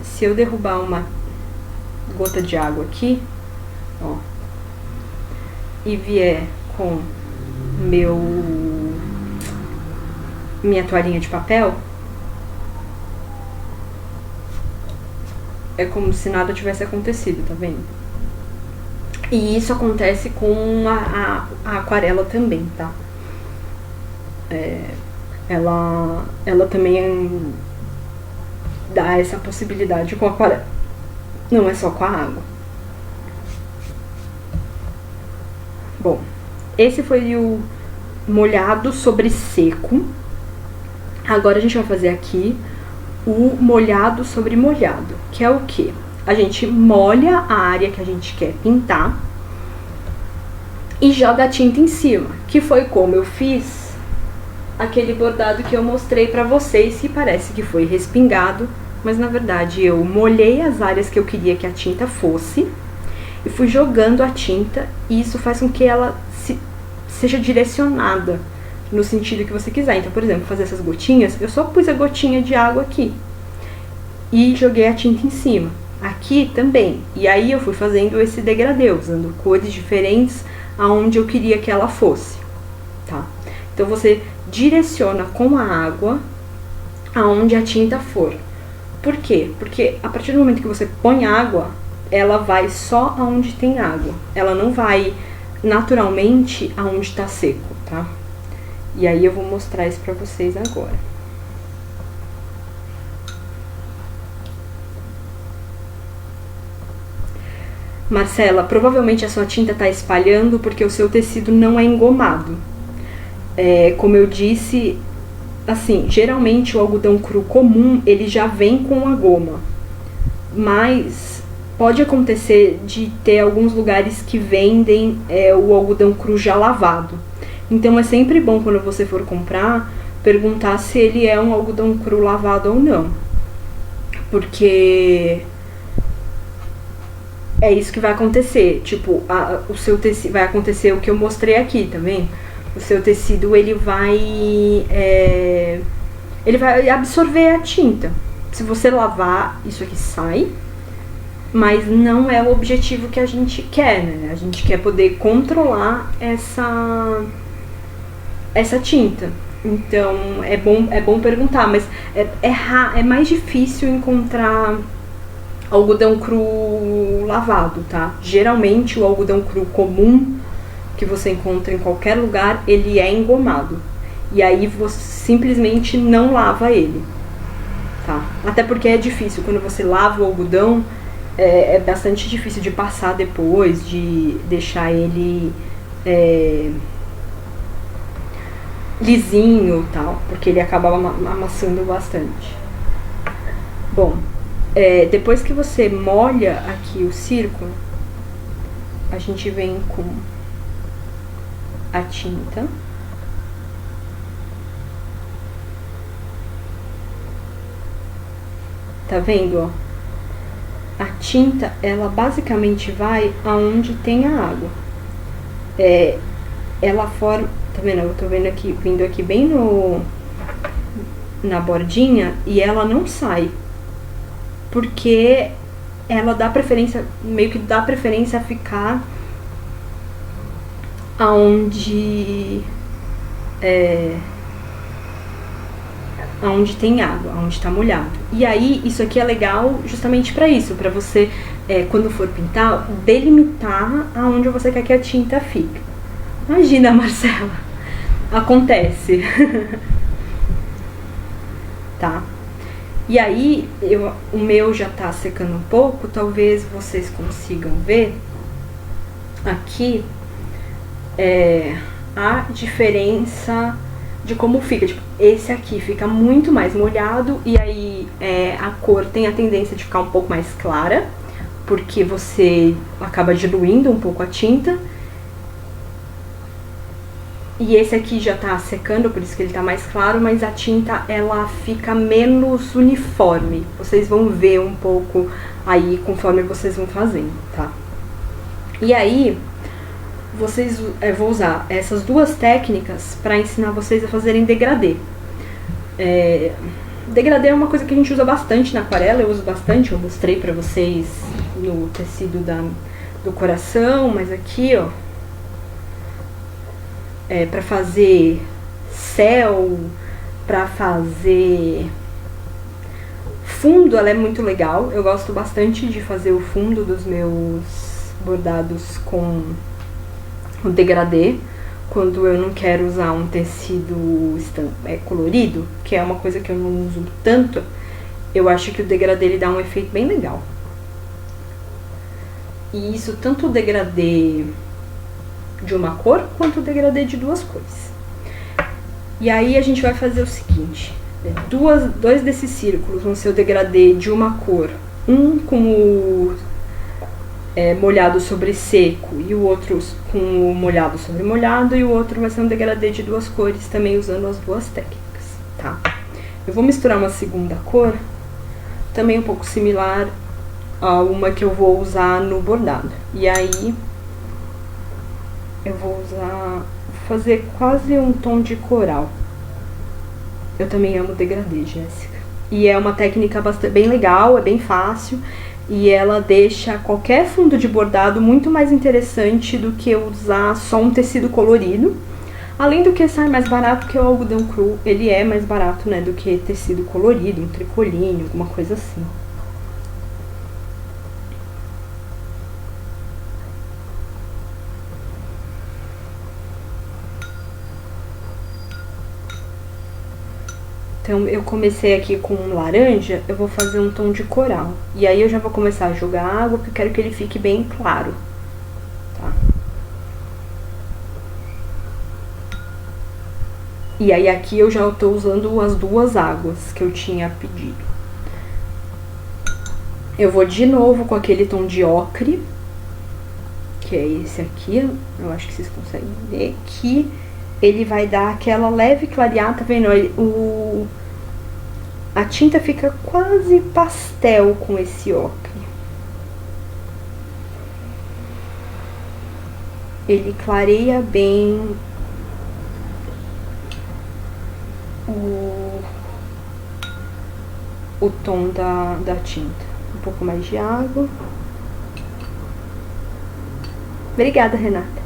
se eu derrubar uma gota de água aqui, ó, e vier com minha toalhinha de papel, é como se nada tivesse acontecido, tá vendo? E isso acontece com a aquarela também, tá? Ela também dá essa possibilidade com a aquarela. Não é só com a água. Bom, esse foi o molhado sobre seco. Agora a gente vai fazer aqui o molhado sobre molhado, que é o que? A gente molha a área que a gente quer pintar e joga a tinta em cima, que foi como eu fiz aquele bordado que eu mostrei pra vocês, que parece que foi respingado, mas na verdade eu molhei as áreas que eu queria que a tinta fosse e fui jogando a tinta, e isso faz com que ela seja direcionada no sentido que você quiser. Então, por exemplo, fazer essas gotinhas, eu só pus a gotinha de água aqui e joguei a tinta em cima. Aqui também. E aí eu fui fazendo esse degradê, usando cores diferentes aonde eu queria que ela fosse, tá? Então você direciona com a água aonde a tinta for. Por quê? Porque a partir do momento que você põe água, ela vai só aonde tem água. Ela não vai naturalmente aonde tá seco, tá? E aí eu vou mostrar isso pra vocês agora. Marcela, provavelmente a sua tinta tá espalhando porque o seu tecido não é engomado. Como eu disse, assim, geralmente o algodão cru comum, ele já vem com a goma. Mas pode acontecer de ter alguns lugares que vendem o algodão cru já lavado. Então é sempre bom, quando você for comprar, perguntar se ele é um algodão cru lavado ou não. Porque é isso que vai acontecer. Tipo, o seu tecido vai acontecer o que eu mostrei aqui, tá vendo? O seu tecido ele vai absorver a tinta. Se você lavar, isso aqui sai, mas não é o objetivo que a gente quer, né? A gente quer poder controlar essa tinta. Então é bom perguntar, mas é mais difícil encontrar algodão cru lavado, tá? Geralmente o algodão cru comum que você encontra em qualquer lugar, ele é engomado. E aí você simplesmente não lava ele, tá? Até porque é difícil, quando você lava o algodão, é bastante difícil de passar depois, de deixar ele lisinho e tal, porque ele acaba amassando bastante. Bom, depois que você molha aqui o círculo, a gente vem com a tinta. Tá vendo, ó? A tinta, ela basicamente vai aonde tem a água. Ela forma, tá vendo? Eu tô vendo aqui, vindo aqui bem na bordinha, e ela não sai. Porque ela dá preferência, meio que dá preferência a ficar aonde tem água, aonde tá molhado. E aí, isso aqui é legal justamente pra isso, pra você, quando for pintar, delimitar aonde você quer que a tinta fique. Imagina, Marcela, acontece. Tá? E aí, o meu já tá secando um pouco, talvez vocês consigam ver aqui a diferença de como fica. Tipo, esse aqui fica muito mais molhado, e aí a cor tem a tendência de ficar um pouco mais clara, porque você acaba diluindo um pouco a tinta. E esse aqui já tá secando, por isso que ele tá mais claro, mas a tinta, ela fica menos uniforme. Vocês vão ver um pouco aí conforme vocês vão fazendo, tá? E aí, vou usar essas duas técnicas para ensinar vocês a fazerem degradê. Degradê é uma coisa que a gente usa bastante na aquarela, eu uso bastante, eu mostrei pra vocês no tecido do coração, mas aqui, ó, pra fazer céu, pra fazer fundo, ela é muito legal. Eu gosto bastante de fazer o fundo dos meus bordados com o degradê, quando eu não quero usar um tecido colorido, que é uma coisa que eu não uso tanto. Eu acho que o degradê ele dá um efeito bem legal. E isso, tanto o degradê de uma cor, quanto o degradê de duas cores. E aí a gente vai fazer o seguinte: dois desses círculos vão ser o degradê de uma cor, um com o molhado sobre seco e o outro com o molhado sobre molhado, e o outro vai ser um degradê de duas cores, também usando as duas técnicas, tá? Eu vou misturar uma segunda cor, também um pouco similar a uma que eu vou usar no bordado. E aí eu vou fazer quase um tom de coral. Eu também amo degradê, Jéssica. E é uma técnica bem legal, é bem fácil, e ela deixa qualquer fundo de bordado muito mais interessante do que usar só um tecido colorido. Além do que sai mais barato, porque o algodão cru, ele é mais barato, né, do que tecido colorido, um tricoline, alguma coisa assim. Então, eu comecei aqui com laranja, eu vou fazer um tom de coral. E aí eu já vou começar a jogar água, porque eu quero que ele fique bem claro, tá? E aí aqui eu já tô usando as 2 águas que eu tinha pedido. Eu vou de novo com aquele tom de ocre, que é esse aqui, eu acho que vocês conseguem ver, que ele vai dar aquela leve clareada, tá vendo? A tinta fica quase pastel com esse ocre. Ele clareia bem o tom da tinta. Um pouco mais de água. Obrigada, Renata.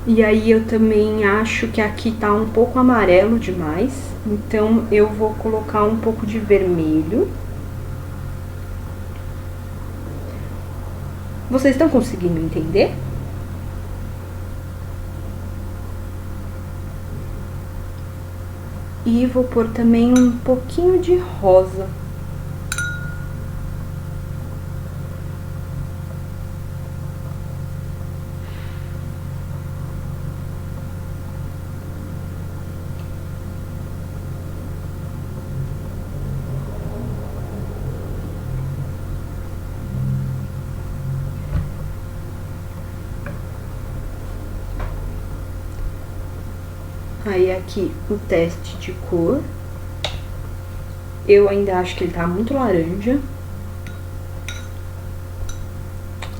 E aí eu também acho que aqui tá um pouco amarelo demais, então eu vou colocar um pouco de vermelho. Vocês estão conseguindo entender? E vou pôr também um pouquinho de rosa. Aí aqui o teste de cor. Eu ainda acho que ele tá muito laranja.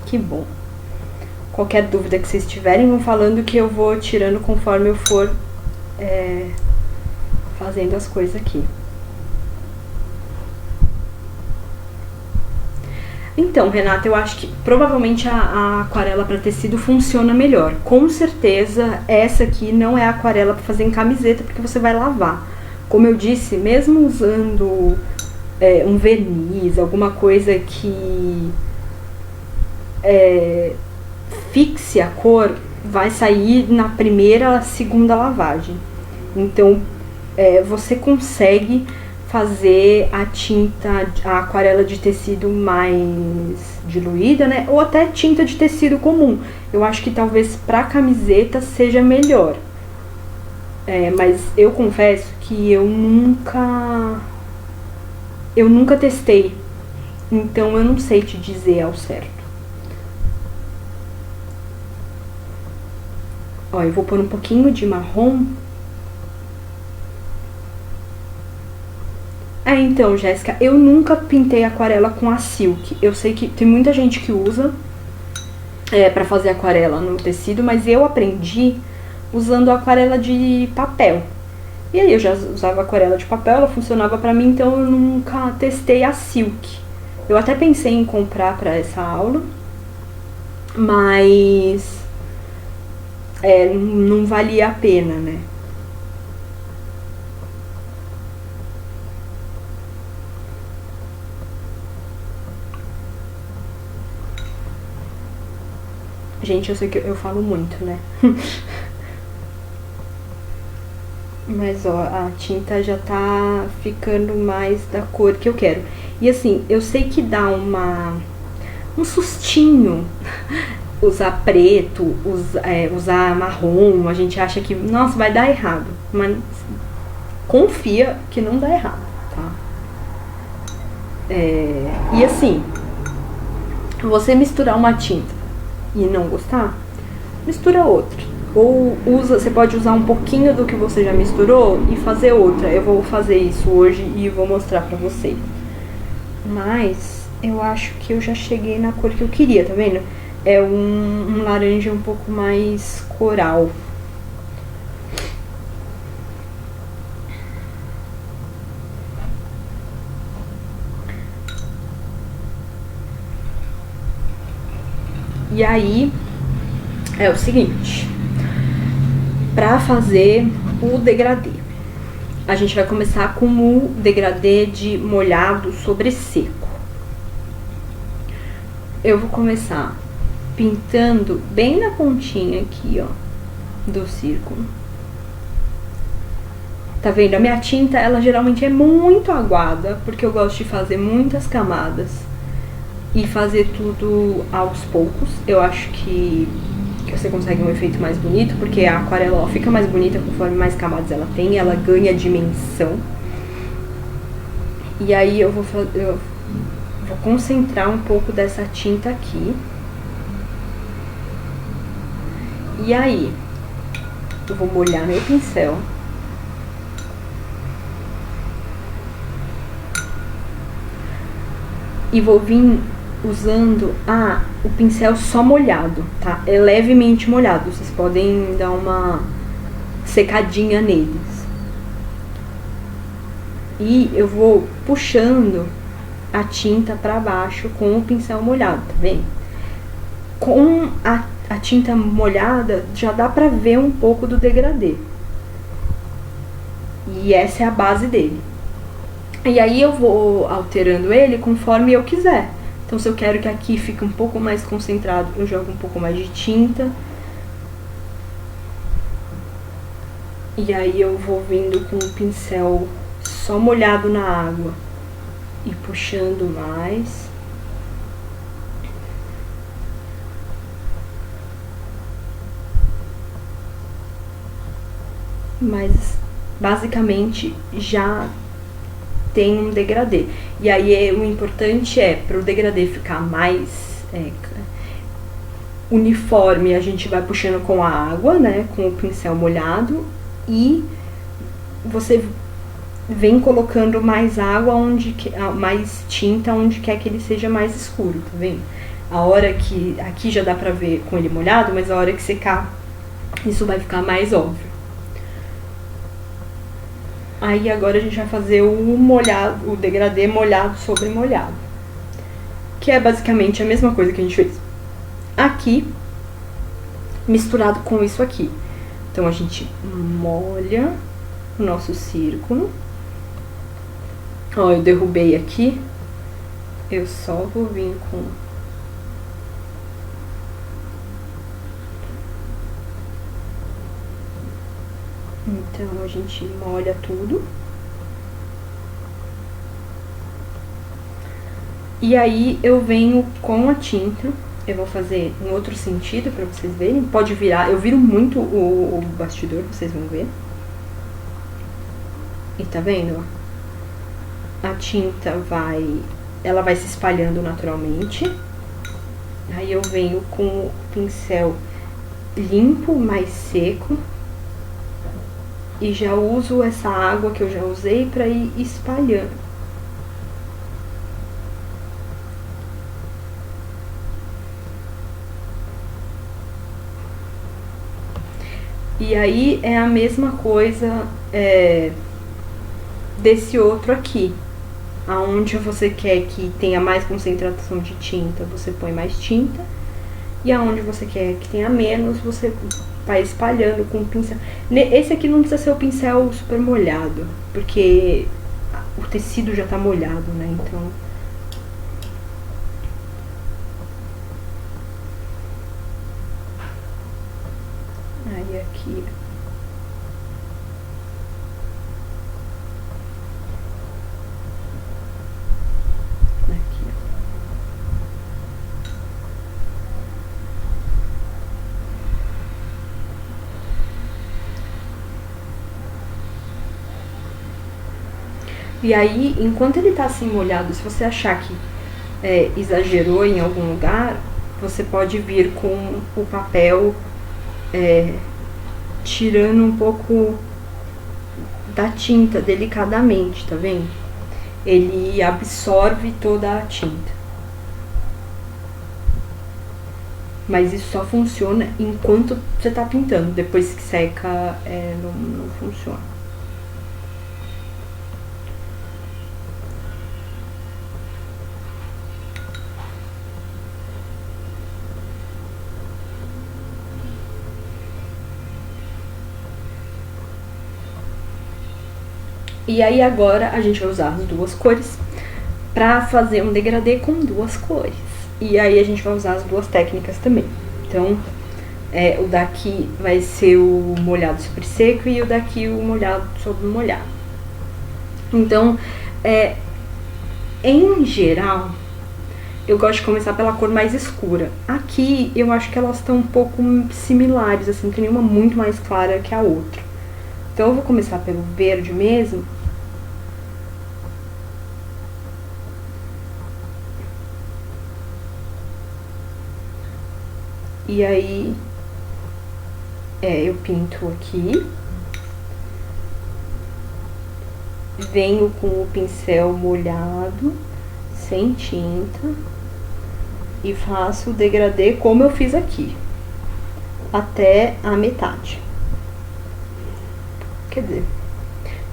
Que bom. Qualquer dúvida que vocês tiverem, vão falando que eu vou tirando conforme eu for fazendo as coisas aqui. Então, Renata, eu acho que provavelmente a aquarela para tecido funciona melhor. Com certeza, essa aqui não é a aquarela para fazer em camiseta, porque você vai lavar. Como eu disse, mesmo usando um verniz, alguma coisa que fixe a cor, vai sair na primeira, segunda lavagem. Então, você consegue fazer a tinta, a aquarela de tecido mais diluída, né? Ou até tinta de tecido comum. Eu acho que talvez pra camiseta seja melhor. Mas eu confesso que eu nunca testei. Então eu não sei te dizer ao certo. Ó, eu vou pôr um pouquinho de marrom. Então, Jéssica, eu nunca pintei aquarela com a Silk. Eu sei que tem muita gente que usa pra fazer aquarela no tecido, mas eu aprendi usando aquarela de papel. E aí eu já usava aquarela de papel, ela funcionava pra mim, então eu nunca testei a Silk. Eu até pensei em comprar pra essa aula, mas não valia a pena, né? Gente, eu sei que eu falo muito, né? Mas, ó, a tinta já tá ficando mais da cor que eu quero. E assim, eu sei que dá um sustinho usar preto, usar marrom. A gente acha que, nossa, vai dar errado. Mas confia que não dá errado, tá? E assim, você misturar uma tinta e não gostar, mistura outra. Ou você pode usar um pouquinho do que você já misturou e fazer outra. Eu vou fazer isso hoje e vou mostrar pra vocês. Mas eu acho que eu já cheguei na cor que eu queria, tá vendo? É um laranja um pouco mais coral. E aí, é o seguinte, pra fazer o degradê, a gente vai começar com o degradê de molhado sobre seco. Eu vou começar pintando bem na pontinha aqui, ó, do círculo. Tá vendo? A minha tinta, ela geralmente é muito aguada, porque eu gosto de fazer muitas camadas e fazer tudo aos poucos. Eu acho que que você consegue um efeito mais bonito, porque a aquarela ela fica mais bonita conforme mais camadas ela tem, ela ganha dimensão. E aí eu vou concentrar um pouco dessa tinta aqui. E aí, eu vou molhar meu pincel. E vou vir usando o pincel só molhado, tá? É levemente molhado, vocês podem dar uma secadinha neles. E eu vou puxando a tinta pra baixo com o pincel molhado, tá vendo? Com a tinta molhada já dá pra ver um pouco do degradê. E essa é a base dele. E aí eu vou alterando ele conforme eu quiser. Então se eu quero que aqui fique um pouco mais concentrado, eu jogo um pouco mais de tinta. E aí eu vou vindo com o pincel só molhado na água e puxando mais. Mas basicamente já tem um degradê. E aí o importante é, para o degradê ficar mais uniforme, a gente vai puxando com a água, né, com o pincel molhado, e você vem colocando mais água, mais tinta onde quer que ele seja mais escuro, tá vendo? A hora que, aqui já dá pra ver com ele molhado, mas a hora que secar, isso vai ficar mais óbvio. Aí agora a gente vai fazer o degradê molhado sobre molhado, que é basicamente a mesma coisa que a gente fez aqui, misturado com isso aqui. Então a gente molha o nosso círculo. Ó, eu derrubei aqui, eu só vou vir com... Então a gente molha tudo. E aí eu venho com a tinta, eu vou fazer em outro sentido pra vocês verem. Pode virar, eu viro muito o bastidor, vocês vão ver. E tá vendo? A tinta ela vai se espalhando naturalmente. Aí eu venho com o pincel limpo, mais seco. E já uso essa água que eu já usei pra ir espalhando. E aí é a mesma coisa desse outro aqui. Aonde você quer que tenha mais concentração de tinta, você põe mais tinta. E aonde você quer que tenha menos, você vai espalhando com o pincel. Esse aqui não precisa ser o pincel super molhado, porque o tecido já tá molhado, né? Então... Aí aqui... E aí, enquanto ele tá assim molhado, se você achar que exagerou em algum lugar, você pode vir com o papel tirando um pouco da tinta delicadamente, tá vendo? Ele absorve toda a tinta. Mas isso só funciona enquanto você tá pintando. Depois que seca, não funciona. E aí agora a gente vai usar as duas cores pra fazer um degradê com duas cores. E aí a gente vai usar as duas técnicas também. Então, o daqui vai ser o molhado sobre seco e o daqui o molhado sobre molhado. Então, em geral, eu gosto de começar pela cor mais escura. Aqui eu acho que elas estão um pouco similares, assim, tem nenhuma muito mais clara que a outra. Então eu vou começar pelo verde mesmo. E aí eu pinto aqui. Venho com o pincel molhado, sem tinta, e faço o degradê como eu fiz aqui, até a metade. Quer dizer,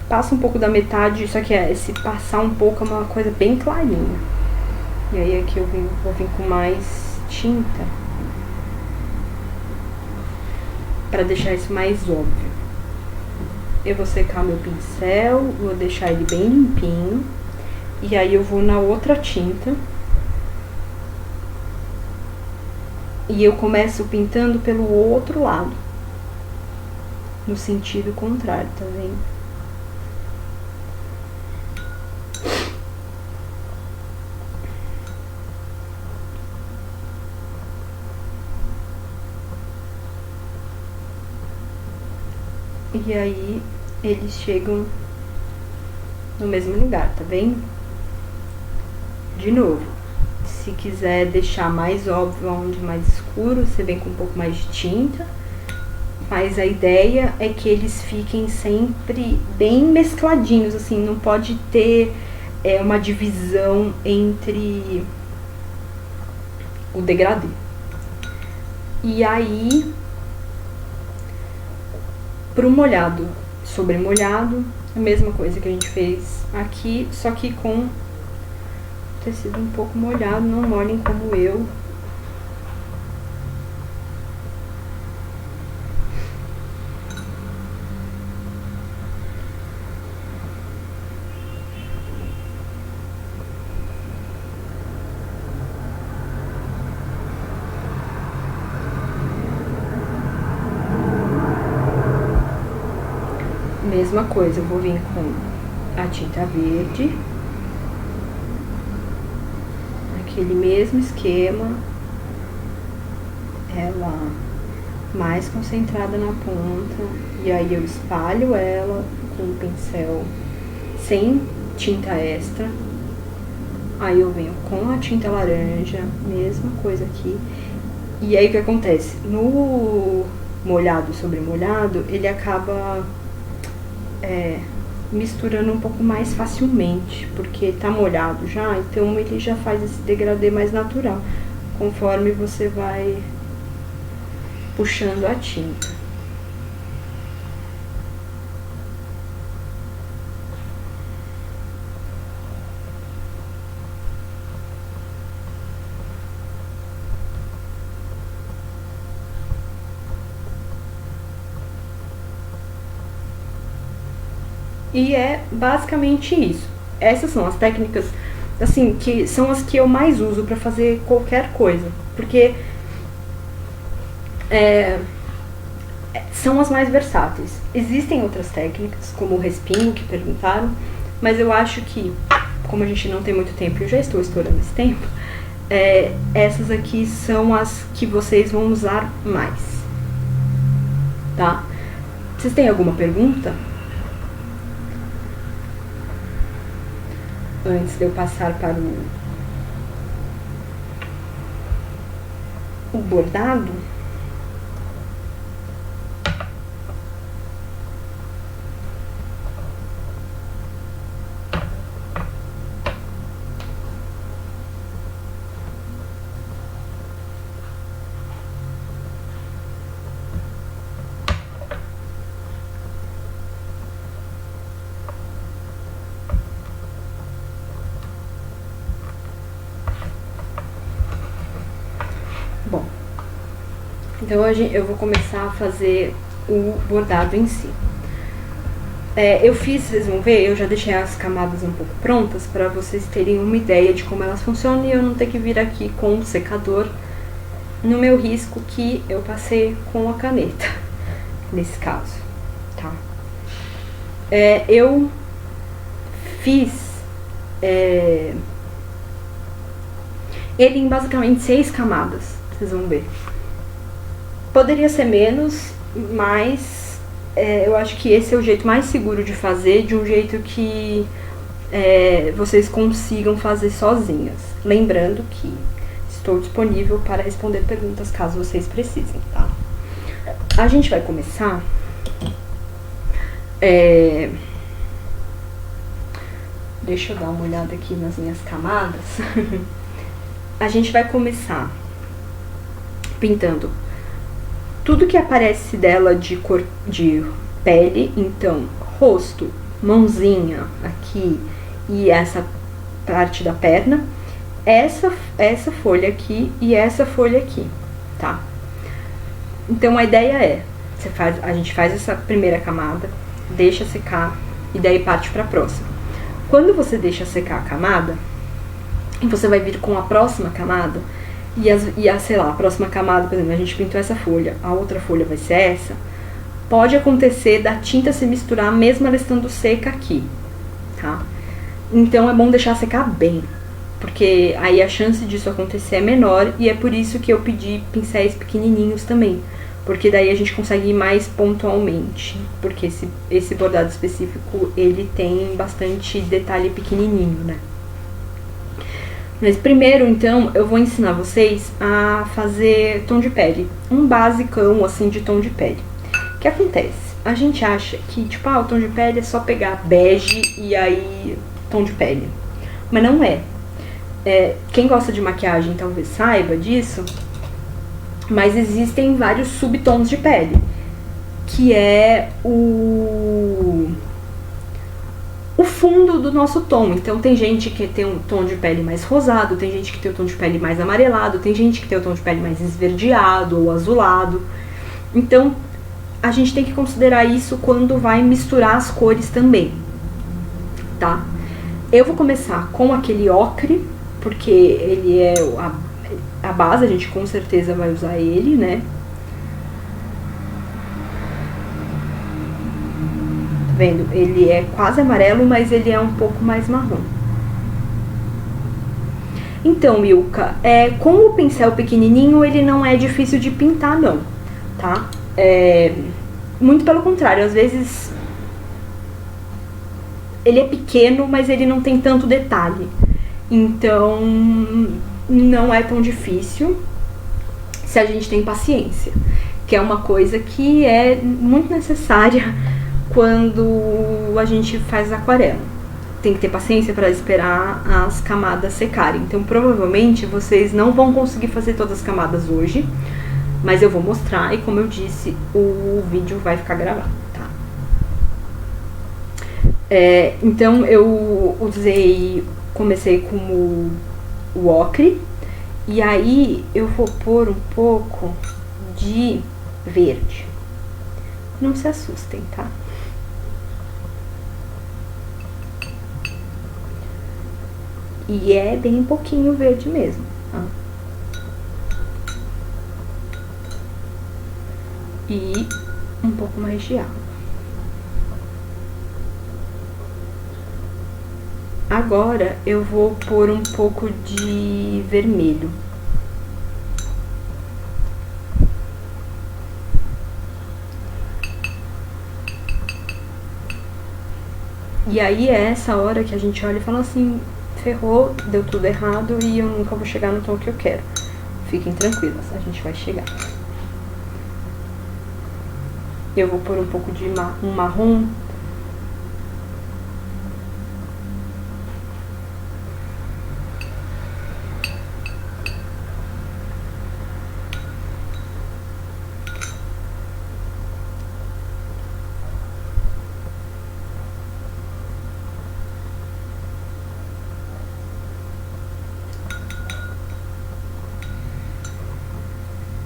passa um pouco da metade, só que esse passar um pouco é uma coisa bem clarinha. E aí aqui eu vou vir com mais tinta, para deixar isso mais óbvio. Eu vou secar meu pincel, vou deixar ele bem limpinho. E aí eu vou na outra tinta. E eu começo pintando pelo outro lado. No sentido contrário, tá vendo? E aí eles chegam no mesmo lugar, tá vendo? De novo, se quiser deixar mais óbvio onde mais escuro, você vem com um pouco mais de tinta. Mas a ideia é que eles fiquem sempre bem mescladinhos, assim, não pode ter uma divisão entre o degradê. E aí, pro molhado sobre molhado, a mesma coisa que a gente fez aqui, só que com tecido um pouco molhado, não molhem como eu. Mesma coisa, eu vou vir com a tinta verde, aquele mesmo esquema, ela mais concentrada na ponta, e aí eu espalho ela com o pincel sem tinta extra. Aí eu venho com a tinta laranja, mesma coisa aqui. E aí o que acontece? No molhado sobre molhado, ele acaba misturando um pouco mais facilmente, porque tá molhado já, então ele já faz esse degradê mais natural, conforme você vai puxando a tinta. E é basicamente isso. Essas são as técnicas, assim, que são as que eu mais uso para fazer qualquer coisa, porque são as mais versáteis. Existem outras técnicas, como o respingo, que perguntaram, mas eu acho que, como a gente não tem muito tempo, eu já estou estourando esse tempo, essas aqui são as que vocês vão usar mais, tá? Vocês têm alguma pergunta? Antes de eu passar para o bordado. Bom, então hoje eu vou começar a fazer o bordado em si. Eu fiz, vocês vão ver, eu já deixei as camadas um pouco prontas para vocês terem uma ideia de como elas funcionam e eu não ter que vir aqui com o secador no meu risco que eu passei com a caneta, nesse caso, tá? Eu fiz... ele em basicamente 6 camadas, vocês vão ver. Poderia ser menos, mas eu acho que esse é o jeito mais seguro de fazer, de um jeito que vocês consigam fazer sozinhas. Lembrando que estou disponível para responder perguntas caso vocês precisem, tá? A gente vai começar... Deixa eu dar uma olhada aqui nas minhas camadas. A gente vai começar pintando tudo que aparece dela de cor de pele, então rosto, mãozinha aqui e essa parte da perna, essa folha aqui e essa folha aqui, tá? Então a ideia é, a gente faz essa primeira camada, deixa secar e daí parte para a próxima. Quando você deixa secar a camada, você vai vir com a próxima camada sei lá, a próxima camada, por exemplo, a gente pintou essa folha, a outra folha vai ser essa. Pode acontecer da tinta se misturar mesmo ela estando seca aqui, tá? Então é bom deixar secar bem, porque aí a chance disso acontecer é menor e é por isso que eu pedi pincéis pequenininhos também, porque daí a gente consegue ir mais pontualmente, porque esse bordado específico, ele tem bastante detalhe pequenininho, né? Mas primeiro, então, eu vou ensinar vocês a fazer tom de pele, um basicão, assim, de tom de pele. O que acontece? A gente acha que, tipo, o tom de pele é só pegar bege e aí tom de pele, mas não é. Quem gosta de maquiagem talvez saiba disso, mas existem vários subtons de pele, que é o fundo do nosso tom. Então tem gente que tem um tom de pele mais rosado, tem gente que tem o tom de pele mais amarelado, tem gente que tem o tom de pele mais esverdeado ou azulado. Então a gente tem que considerar isso quando vai misturar as cores também, tá? Eu vou começar com aquele ocre, porque ele é a base, a gente com certeza vai usar ele, né? Tá vendo? Ele é quase amarelo, mas ele é um pouco mais marrom. Então, Milka, com o pincel pequenininho, ele não é difícil de pintar, não, tá? Muito pelo contrário, às vezes ele é pequeno, mas ele não tem tanto detalhe. Então, não é tão difícil se a gente tem paciência, que é uma coisa que é muito necessária quando a gente faz aquarela. Tem que ter paciência para esperar as camadas secarem. Então, provavelmente, vocês não vão conseguir fazer todas as camadas hoje, mas eu vou mostrar e, como eu disse, o vídeo vai ficar gravado, tá? Então, eu comecei com o ocre, e aí eu vou pôr um pouco de verde. Não se assustem, tá? E é bem pouquinho verde mesmo, tá? E um pouco mais de água. Agora eu vou pôr um pouco de vermelho. E aí é essa hora que a gente olha e fala assim, ferrou, deu tudo errado e eu nunca vou chegar no tom que eu quero. Fiquem tranquilas, a gente vai chegar. Eu vou pôr um pouco de um marrom.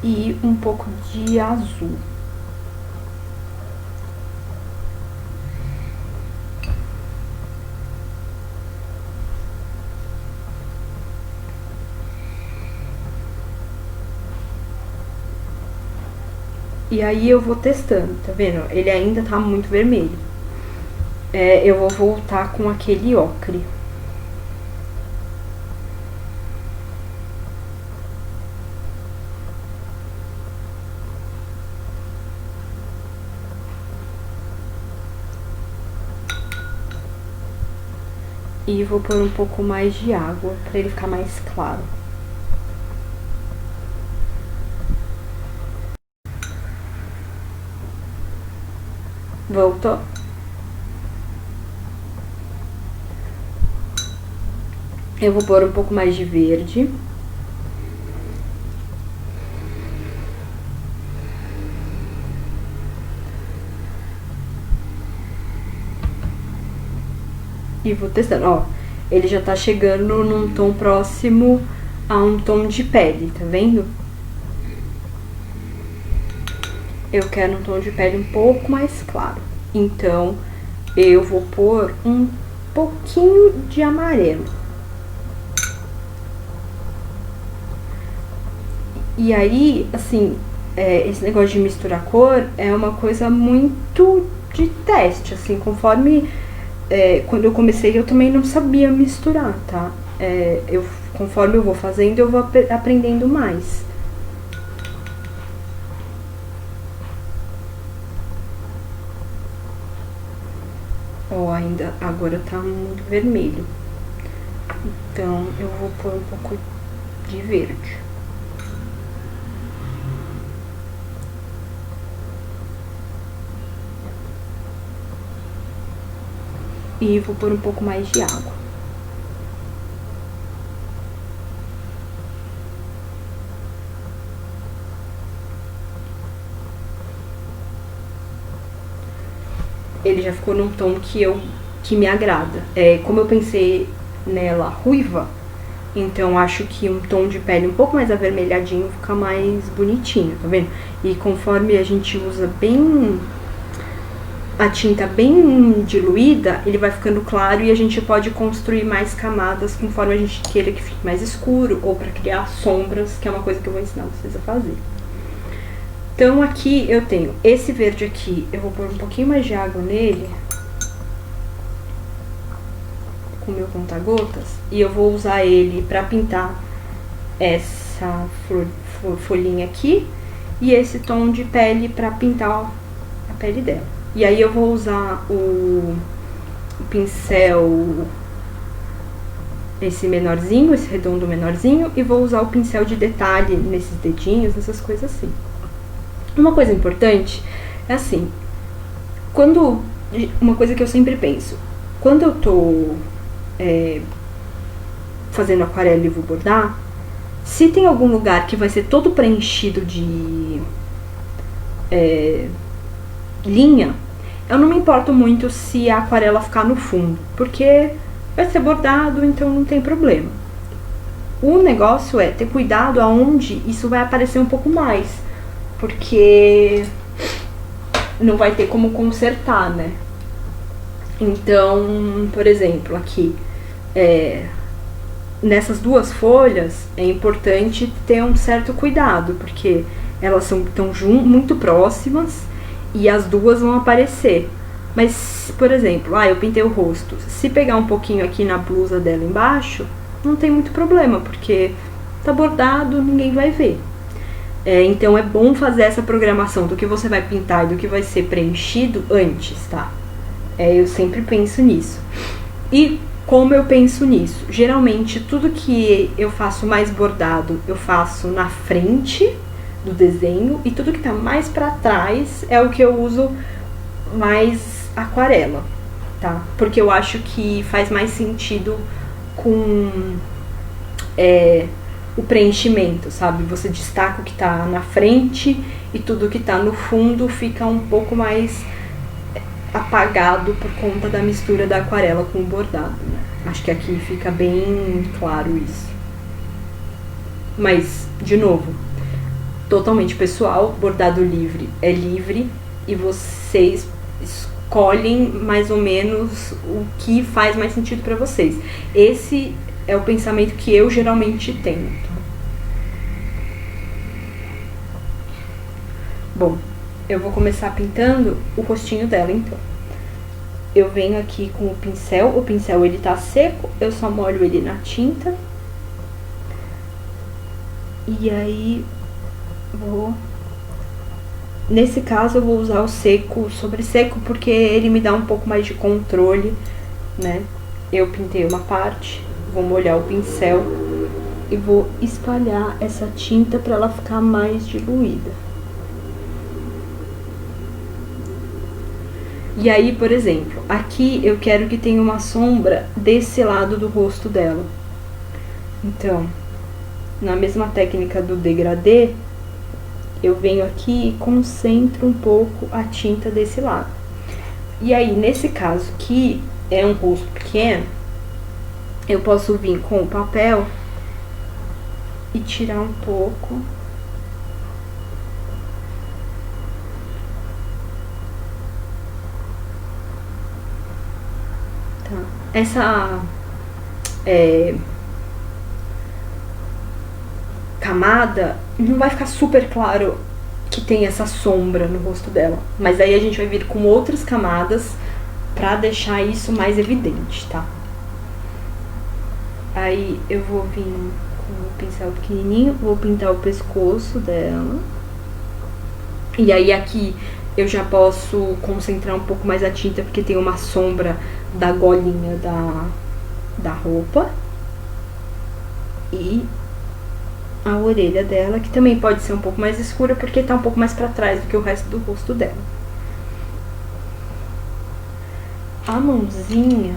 E um pouco de azul. E aí eu vou testando, tá vendo? Ele ainda tá muito vermelho. Eu vou voltar com aquele ocre. E vou pôr um pouco mais de água para ele ficar mais claro. Voltou. Eu vou pôr um pouco mais de verde. E vou testando, ó. Ele já tá chegando num tom próximo a um tom de pele, tá vendo? Eu quero um tom de pele um pouco mais claro. Então, eu vou pôr um pouquinho de amarelo. E aí, assim, esse negócio de misturar cor é uma coisa muito de teste, assim, conforme... quando eu comecei, eu também não sabia misturar, tá? Conforme eu vou fazendo, eu vou aprendendo mais. Ó, ainda agora tá muito vermelho. Então, eu vou pôr um pouco de verde. E vou pôr um pouco mais de água. Ele já ficou num tom que me agrada. Como eu pensei nela ruiva, então acho que um tom de pele um pouco mais avermelhadinho fica mais bonitinho, tá vendo? E conforme a gente usa bem... a tinta bem diluída, ele vai ficando claro e a gente pode construir mais camadas conforme a gente queira que fique mais escuro, ou para criar sombras, que é uma coisa que eu vou ensinar vocês a fazer. Então aqui eu tenho esse verde aqui, eu vou pôr um pouquinho mais de água nele, com o meu conta-gotas, e eu vou usar ele para pintar essa folhinha aqui, e esse tom de pele para pintar a pele dela. E aí eu vou usar o pincel, esse menorzinho, esse redondo menorzinho, e vou usar o pincel de detalhe nesses dedinhos, nessas coisas assim. Uma coisa importante é assim, uma coisa que eu sempre penso, quando eu tô fazendo aquarela e vou bordar, se tem algum lugar que vai ser todo preenchido de linha, eu não me importo muito se a aquarela ficar no fundo, porque vai ser bordado, então não tem problema. O negócio é ter cuidado aonde isso vai aparecer um pouco mais, porque não vai ter como consertar, né? Então, por exemplo, aqui, nessas duas folhas é importante ter um certo cuidado, porque elas estão muito próximas e as duas vão aparecer. Mas, por exemplo, eu pintei o rosto. Se pegar um pouquinho aqui na blusa dela embaixo, não tem muito problema, porque tá bordado, ninguém vai ver. Então é bom fazer essa programação do que você vai pintar e do que vai ser preenchido antes, tá? Eu sempre penso nisso. E como eu penso nisso? Geralmente tudo que eu faço mais bordado, eu faço na frente do desenho, e tudo que tá mais pra trás é o que eu uso mais aquarela, tá? Porque eu acho que faz mais sentido com o preenchimento, sabe? Você destaca o que tá na frente e tudo que tá no fundo fica um pouco mais apagado por conta da mistura da aquarela com o bordado, né? Acho que aqui fica bem claro isso. Mas, de novo, totalmente pessoal, bordado livre é livre e vocês escolhem mais ou menos o que faz mais sentido pra vocês. Esse é o pensamento que eu geralmente tenho. Bom, eu vou começar pintando o rostinho dela, então. Eu venho aqui com o pincel ele tá seco, eu só molho ele na tinta. E aí, nesse caso eu vou usar o seco sobre seco, porque ele me dá um pouco mais de controle, né? eu pintei uma parte, vou molhar o pincel e vou espalhar essa tinta para ela ficar mais diluída. E aí, por exemplo, aqui eu quero que tenha uma sombra desse lado do rosto dela. Então, na mesma técnica do degradê, eu venho aqui e concentro um pouco a tinta desse lado. E aí, nesse caso aqui, é um rosto pequeno, eu posso vir com o papel e tirar um pouco. Tá. Essa camada não vai ficar super claro que tem essa sombra no rosto dela, mas aí a gente vai vir com outras camadas pra deixar isso mais evidente, tá? Aí eu vou vir com o pincel pequenininho, vou pintar o pescoço dela. E aí aqui eu já posso concentrar um pouco mais a tinta, porque tem uma sombra da golinha da roupa. E a orelha dela, que também pode ser um pouco mais escura, porque tá um pouco mais pra trás do que o resto do rosto dela. A mãozinha,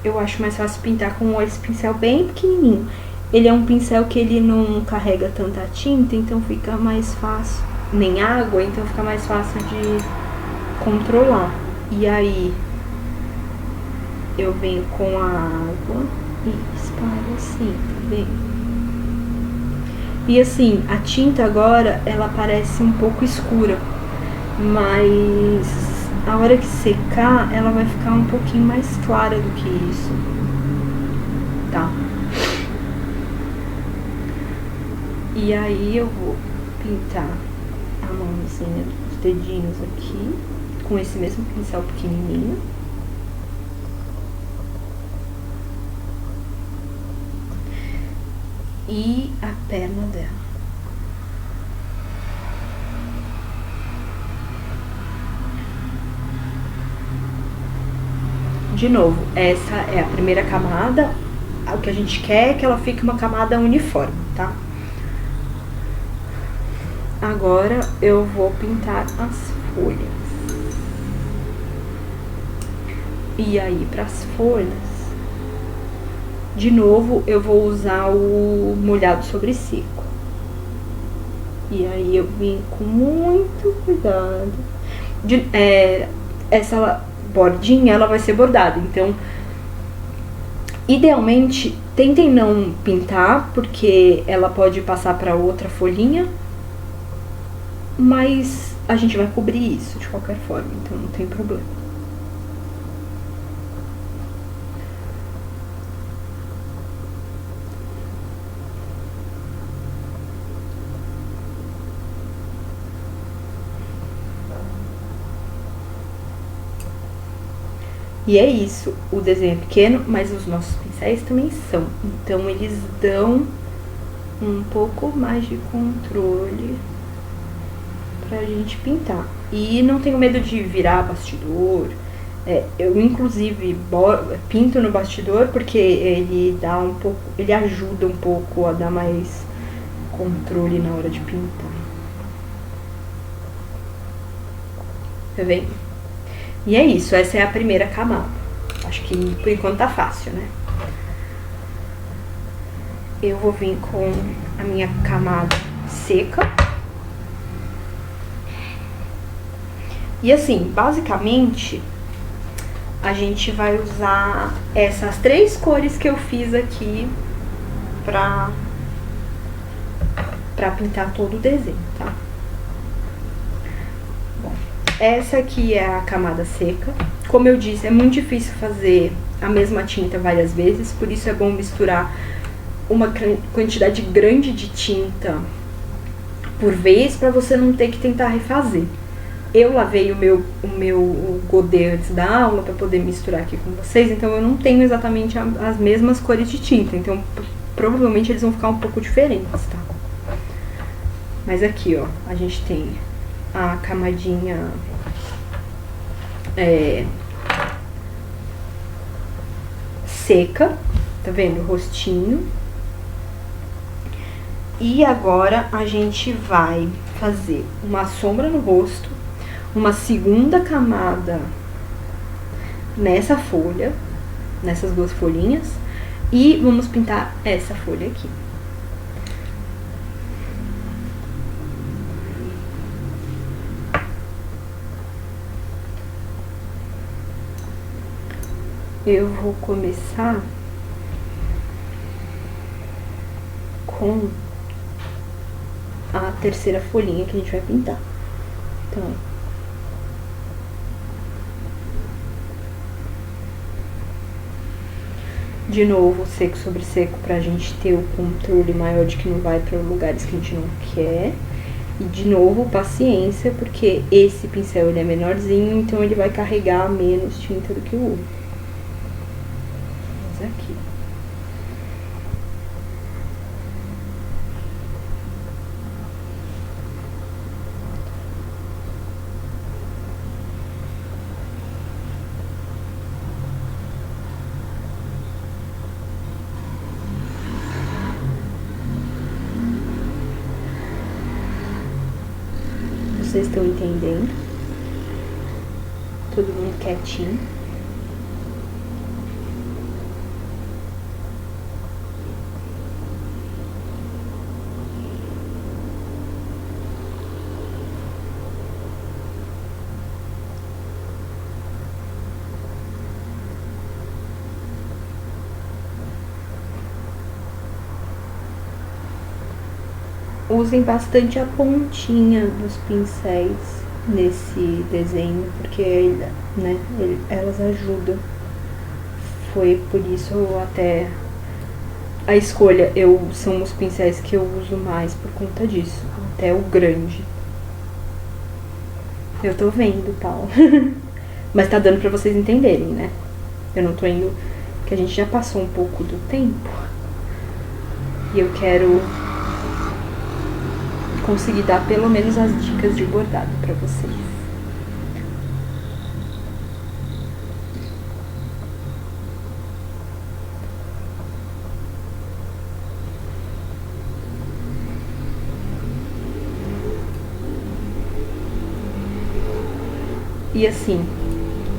eu acho mais fácil pintar com esse pincel bem pequenininho. Ele é um pincel que ele não carrega tanta tinta, então fica mais fácil, nem água, então fica mais fácil de controlar. E aí eu venho com a água e espalho assim, tá vendo? E assim, a tinta agora, ela parece um pouco escura, mas a hora que secar, ela vai ficar um pouquinho mais clara do que isso, tá? E aí eu vou pintar a mãozinha, os dedinhos aqui, com esse mesmo pincel pequenininho. E a perna dela. De novo, essa é a primeira camada. O que a gente quer é que ela fique uma camada uniforme, tá? Agora eu vou pintar as folhas. E aí, para as folhas, de novo, eu vou usar o molhado sobre seco. E aí eu vim com muito cuidado. Essa bordinha, ela vai ser bordada. Então, idealmente, tentem não pintar, porque ela pode passar para outra folhinha. Mas a gente vai cobrir isso de qualquer forma, então não tem problema. E é isso, o desenho é pequeno, mas os nossos pincéis também são. Então eles dão um pouco mais de controle pra gente pintar. E não tenho medo de virar bastidor. Eu inclusive pinto no bastidor porque ele dá um pouco, ele ajuda um pouco a dar mais controle na hora de pintar. Tá vendo? E é isso, essa é a primeira camada. Acho que por enquanto tá fácil, né? Eu vou vir com a minha camada seca. E assim, basicamente, a gente vai usar essas 3 cores que eu fiz aqui pra pintar todo o desenho, tá? Essa aqui é a camada seca. Como eu disse, é muito difícil fazer a mesma tinta várias vezes, por isso é bom misturar uma quantidade grande de tinta por vez, para você não ter que tentar refazer. Eu lavei o meu godê antes da aula para poder misturar aqui com vocês, então eu não tenho exatamente as mesmas cores de tinta, então provavelmente eles vão ficar um pouco diferentes, tá? Mas aqui, ó, a gente tem a camadinha seca, tá vendo? O rostinho. E agora a gente vai fazer uma sombra no rosto, uma segunda camada nessa folha, nessas duas folhinhas, e vamos pintar essa folha aqui. Eu vou começar com a terceira folhinha que a gente vai pintar. Então, de novo, seco sobre seco, pra gente ter o controle maior de que não vai para lugares que a gente não quer. E de novo, paciência, porque esse pincel ele é menorzinho, então ele vai carregar menos tinta do que o outro. Vamos aqui. Vocês estão entendendo? Todo mundo quietinho. Usem bastante a pontinha dos pincéis nesse desenho, porque né, elas ajudam. Foi por isso até a escolha, são os pincéis que eu uso mais por conta disso, até o grande. Eu tô vendo, Paulo. Mas tá dando pra vocês entenderem, né? Eu não tô indo, que a gente já passou um pouco do tempo. E eu quero conseguir dar pelo menos as dicas de bordado pra vocês. E assim,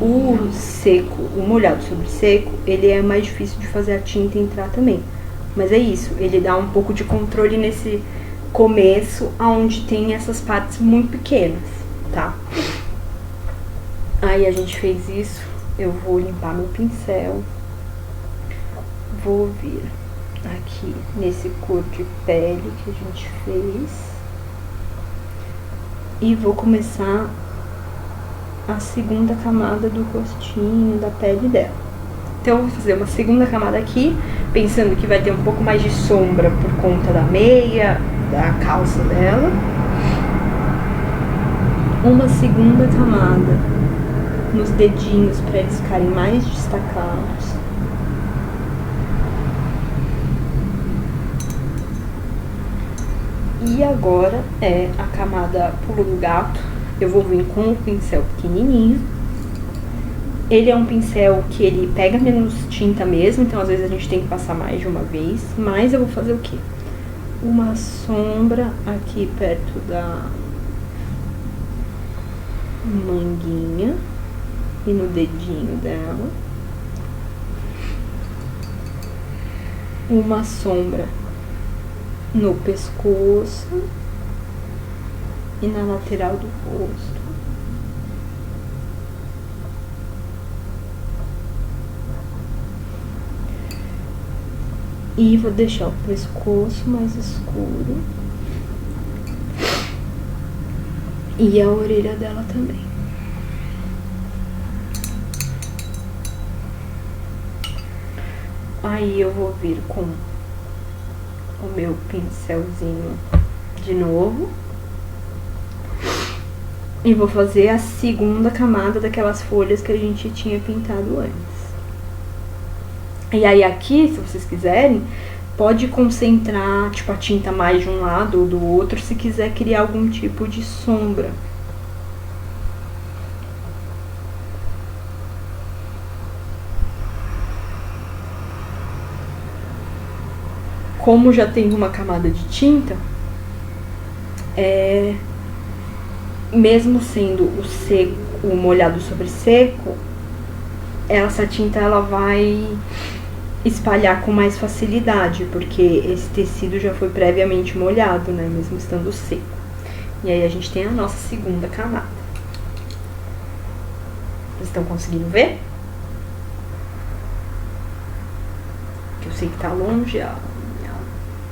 o seco, o molhado sobre seco, ele é mais difícil de fazer a tinta entrar também. Mas é isso, ele dá um pouco de controle nesse começo, onde tem essas partes muito pequenas, tá? Aí a gente fez isso, eu vou limpar meu pincel, vou vir aqui nesse cor de pele que a gente fez e vou começar a segunda camada do rostinho, da pele dela. Então eu vou fazer uma segunda camada aqui, pensando que vai ter um pouco mais de sombra por conta da meia, da calça dela. Uma segunda camada nos dedinhos para eles ficarem mais destacados. E agora é a camada pulo do gato. Eu vou vir com o pincel pequenininho. Ele é um pincel que ele pega menos tinta mesmo, então às vezes a gente tem que passar mais de uma vez. Mas eu vou fazer o quê? Uma sombra aqui perto da manguinha e no dedinho dela. Uma sombra no pescoço e na lateral do rosto. E vou deixar o pescoço mais escuro. E a orelha dela também. Aí eu vou vir com o meu pincelzinho de novo. E vou fazer a segunda camada daquelas folhas que a gente tinha pintado antes. E aí aqui, se vocês quiserem, pode concentrar, tipo, a tinta mais de um lado ou do outro, se quiser criar algum tipo de sombra. como já tem uma camada de tinta, mesmo sendo o seco, o molhado sobre seco, essa tinta ela vai espalhar com mais facilidade, porque esse tecido já foi previamente molhado, né, mesmo estando seco. E aí a gente tem a nossa segunda camada. Vocês estão conseguindo ver? Que eu sei que tá longe,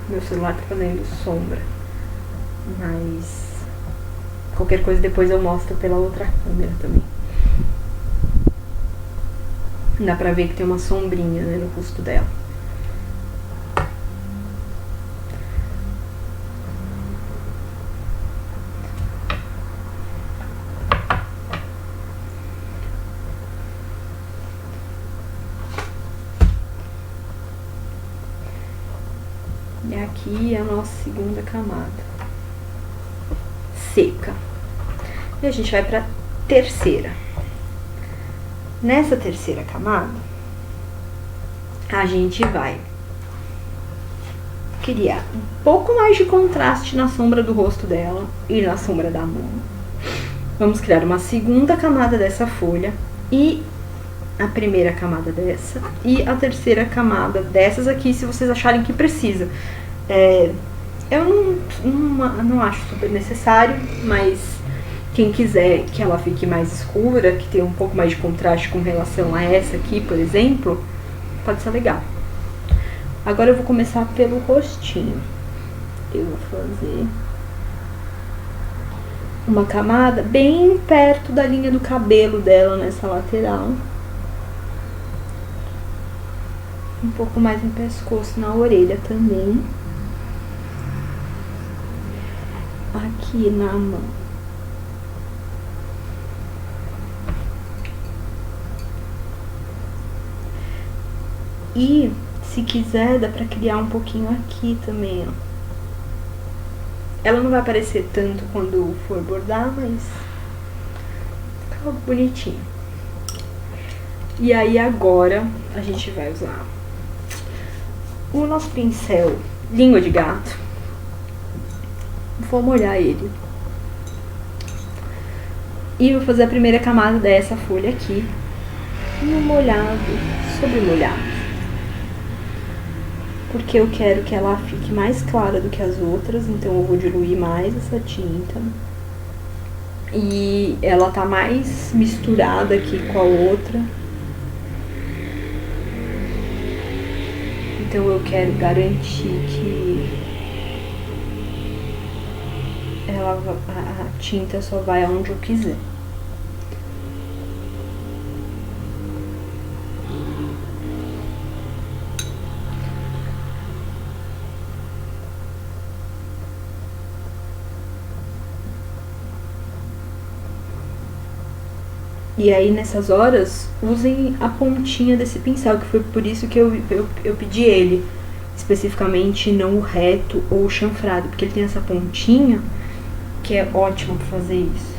meu celular tá fazendo sombra, mas qualquer coisa depois eu mostro pela outra câmera também. Dá pra ver que tem uma sombrinha, né, no rosto dela. E aqui é a nossa segunda camada seca. E a gente vai pra terceira. Nessa terceira camada, a gente vai criar um pouco mais de contraste na sombra do rosto dela e na sombra da mão. Vamos criar uma segunda camada dessa folha e a primeira camada dessa e a terceira camada dessas aqui, se vocês acharem que precisa. Eu não acho super necessário, mas quem quiser que ela fique mais escura, que tenha um pouco mais de contraste com relação a essa aqui, por exemplo, pode ser legal. Agora eu vou começar pelo rostinho. Eu vou fazer uma camada bem perto da linha do cabelo dela, nessa lateral. Um pouco mais no pescoço, na orelha também. Aqui na mão. E, se quiser, dá pra criar um pouquinho aqui também, ó. Ela não vai aparecer tanto quando for bordar, mas fica bonitinho. E aí agora a gente vai usar o nosso pincel língua de gato. Vou molhar ele. E vou fazer a primeira camada dessa folha aqui, no molhado, sobre molhado. Porque eu quero que ela fique mais clara do que as outras, então eu vou diluir mais essa tinta. E ela tá mais misturada aqui com a outra. Então eu quero garantir que a tinta só vai aonde eu quiser. E aí, nessas horas, usem a pontinha desse pincel, que foi por isso que eu pedi ele, especificamente não o reto ou o chanfrado, porque ele tem essa pontinha que é ótimo pra fazer isso.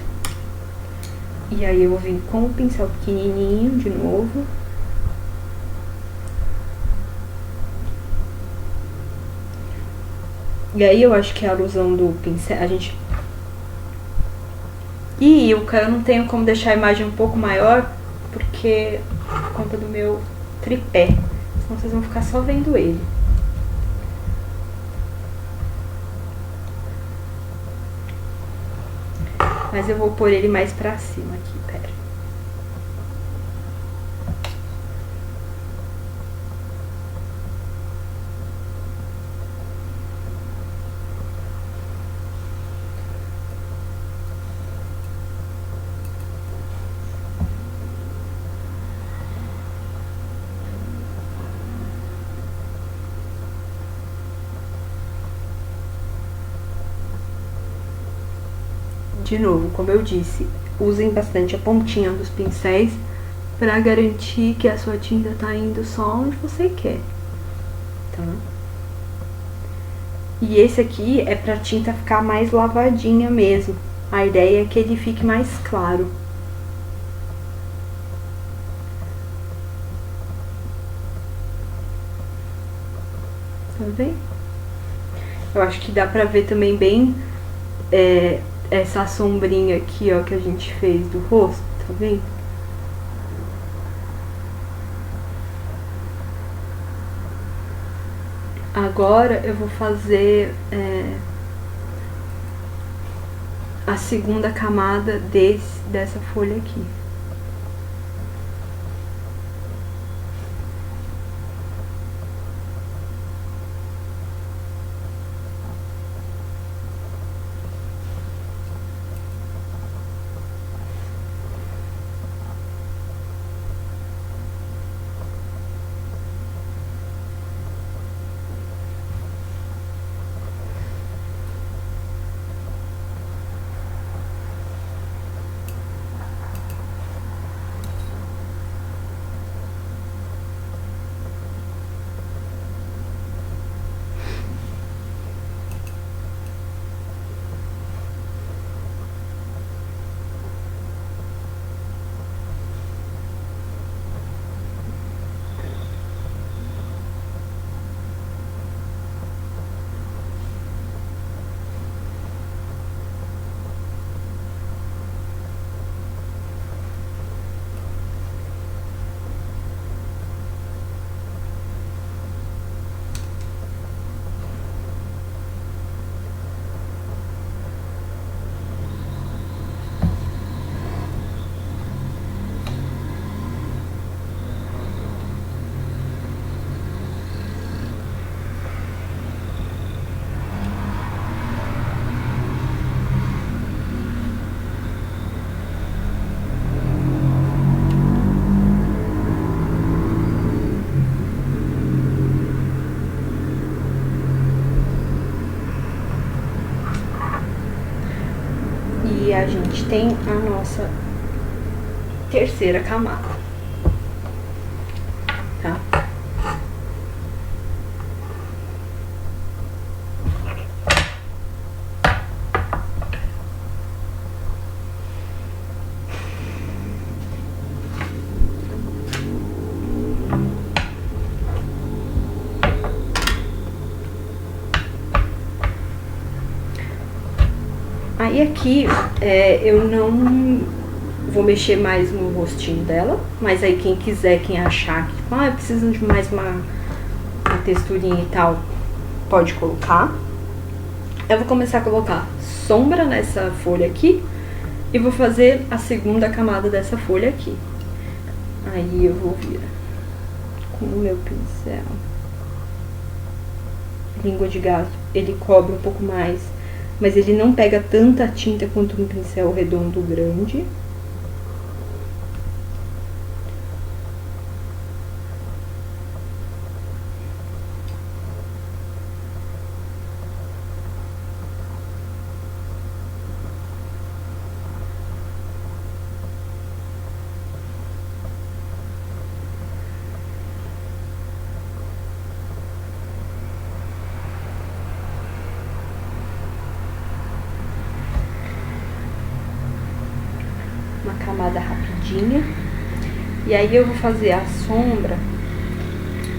E aí eu vou vir com o pincel pequenininho de novo. E aí eu acho que a alusão do pincel, a gente... E eu não tenho como deixar a imagem um pouco maior, porque por conta do meu tripé, senão vocês vão ficar só vendo ele. Mas eu vou pôr ele mais pra cima aqui, pera. De novo, como eu disse, usem bastante a pontinha dos pincéis para garantir que a sua tinta tá indo só onde você quer, tá? E esse aqui é pra tinta ficar mais lavadinha mesmo. A ideia é que ele fique mais claro. Tá vendo? Eu acho que dá pra ver também bem essa sombrinha aqui, ó, que a gente fez do rosto, tá vendo? Agora eu vou fazer a segunda camada dessa folha aqui. E a gente tem a nossa terceira camada, tá? Aí aqui eu não vou mexer mais no rostinho dela, mas aí quem quiser, quem achar que precisa de mais uma texturinha e tal, pode colocar. Eu vou começar a colocar sombra nessa folha aqui e vou fazer a segunda camada dessa folha aqui. Aí eu vou vir com o meu pincel. Língua de gato, ele cobre um pouco mais, mas ele não pega tanta tinta quanto um pincel redondo grande. Uma camada rapidinha. E aí eu vou fazer a sombra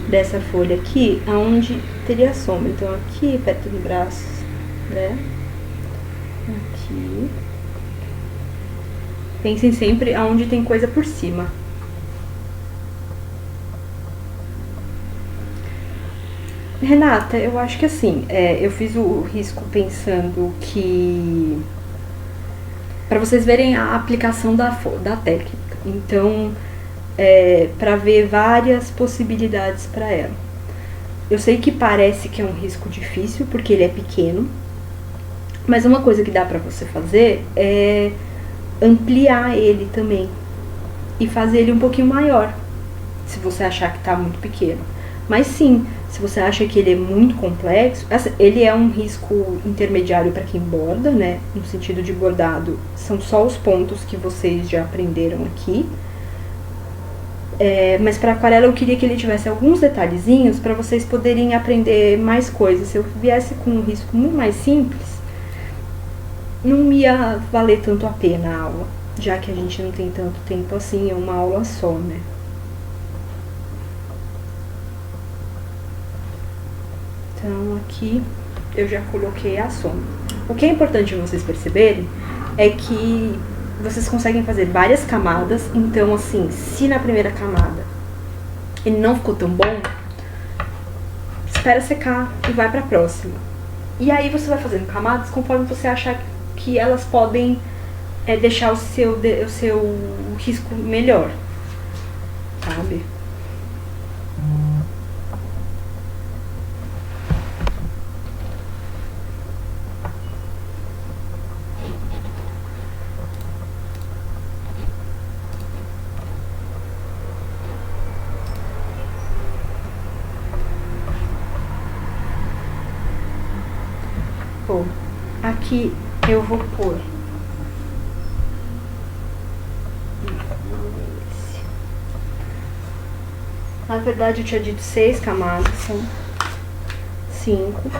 dessa folha aqui, aonde teria sombra. Então aqui, perto do braço, né? Aqui. Pensem sempre aonde tem coisa por cima. Renata, eu acho que assim, eu fiz o risco pensando que para vocês verem a aplicação da técnica. Então, para ver várias possibilidades para ela. Eu sei que parece que é um risco difícil, porque ele é pequeno, mas uma coisa que dá para você fazer é ampliar ele também e fazer ele um pouquinho maior, se você achar que tá muito pequeno. Mas sim, se você acha que ele é muito complexo, ele é um risco intermediário para quem borda, né? No sentido de bordado, são só os pontos que vocês já aprenderam aqui. Mas para aquarela eu queria que ele tivesse alguns detalhezinhos para vocês poderem aprender mais coisas. Se eu viesse com um risco muito mais simples, não ia valer tanto a pena a aula, já que a gente não tem tanto tempo assim, é uma aula só, né? Então aqui eu já coloquei a sombra. O que é importante vocês perceberem é que vocês conseguem fazer várias camadas. Então, assim, se na primeira camada ele não ficou tão bom, espera secar e vai pra próxima. E aí você vai fazendo camadas conforme você achar que elas podem deixar o seu risco melhor, sabe? Bom, aqui eu vou pôr na verdade eu tinha dito 6 camadas, são 5.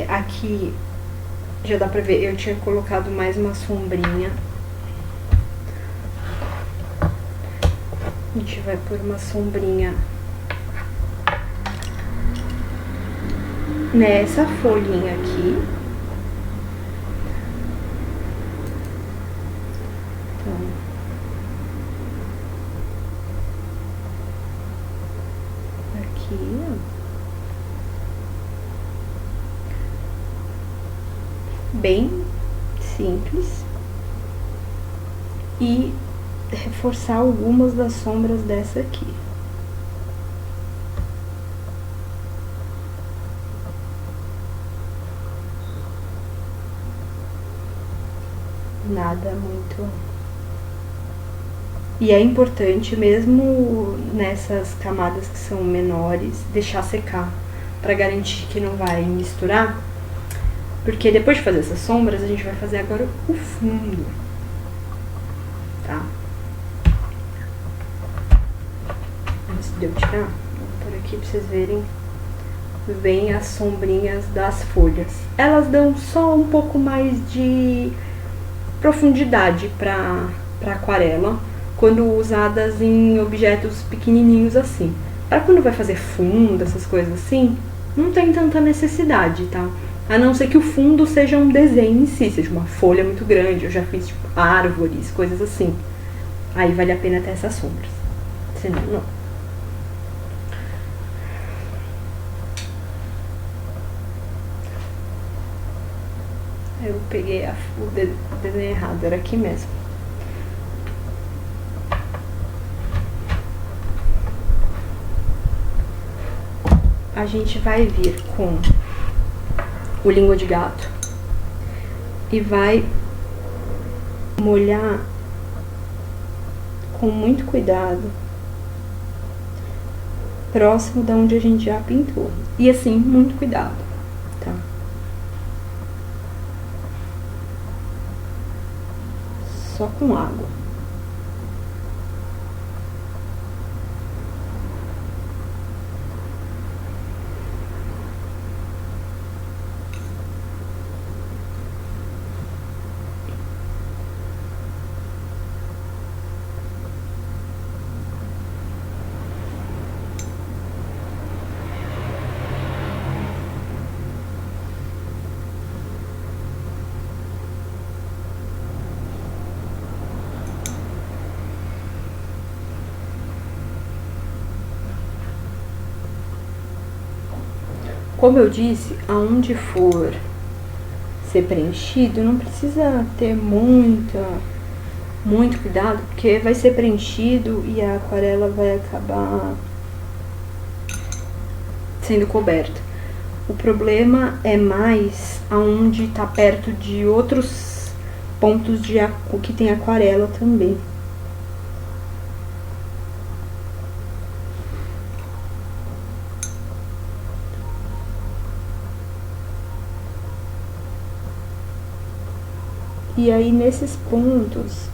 Aqui já dá pra ver, eu tinha colocado mais uma sombrinha. A gente vai pôr uma sombrinha nessa folhinha aqui. Então, aqui, ó. Bem simples. E reforçar algumas das sombras dessa aqui. Nada muito. E é importante, mesmo nessas camadas que são menores, deixar secar, pra garantir que não vai misturar. Porque depois de fazer essas sombras, a gente vai fazer agora o fundo, tá? Antes de eu tirar, vou pôr aqui pra vocês verem bem as sombrinhas das folhas. Elas dão só um pouco mais de profundidade pra aquarela, quando usadas em objetos pequenininhos assim. Para quando vai fazer fundo, essas coisas assim, não tem tanta necessidade, tá? A não ser que o fundo seja um desenho em si, seja uma folha muito grande. Eu já fiz tipo árvores, coisas assim. Aí vale a pena ter essas sombras. Senão, não. Eu peguei o desenho errado, era aqui mesmo. A gente vai vir com o língua de gato e vai molhar com muito cuidado próximo da onde a gente já pintou. E assim, muito cuidado, tá? Só com água. Como eu disse, aonde for ser preenchido, não precisa ter muito cuidado, porque vai ser preenchido e a aquarela vai acabar sendo coberta. O problema é mais aonde tá perto de outros pontos que tem aquarela também. E aí, nesses pontos,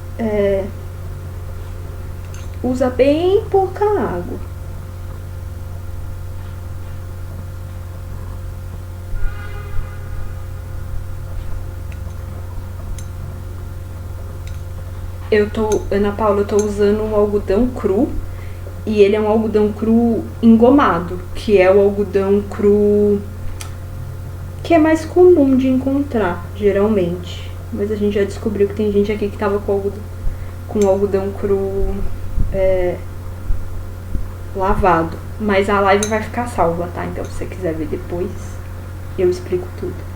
usa bem pouca água. Ana Paula, eu tô usando um algodão cru E ele é um algodão cru engomado, que é o algodão cru que é mais comum de encontrar, geralmente. Mas a gente já descobriu que tem gente aqui que tava com algodão cru lavado. Mas a live vai ficar salva, tá? Então se você quiser ver depois, eu explico tudo.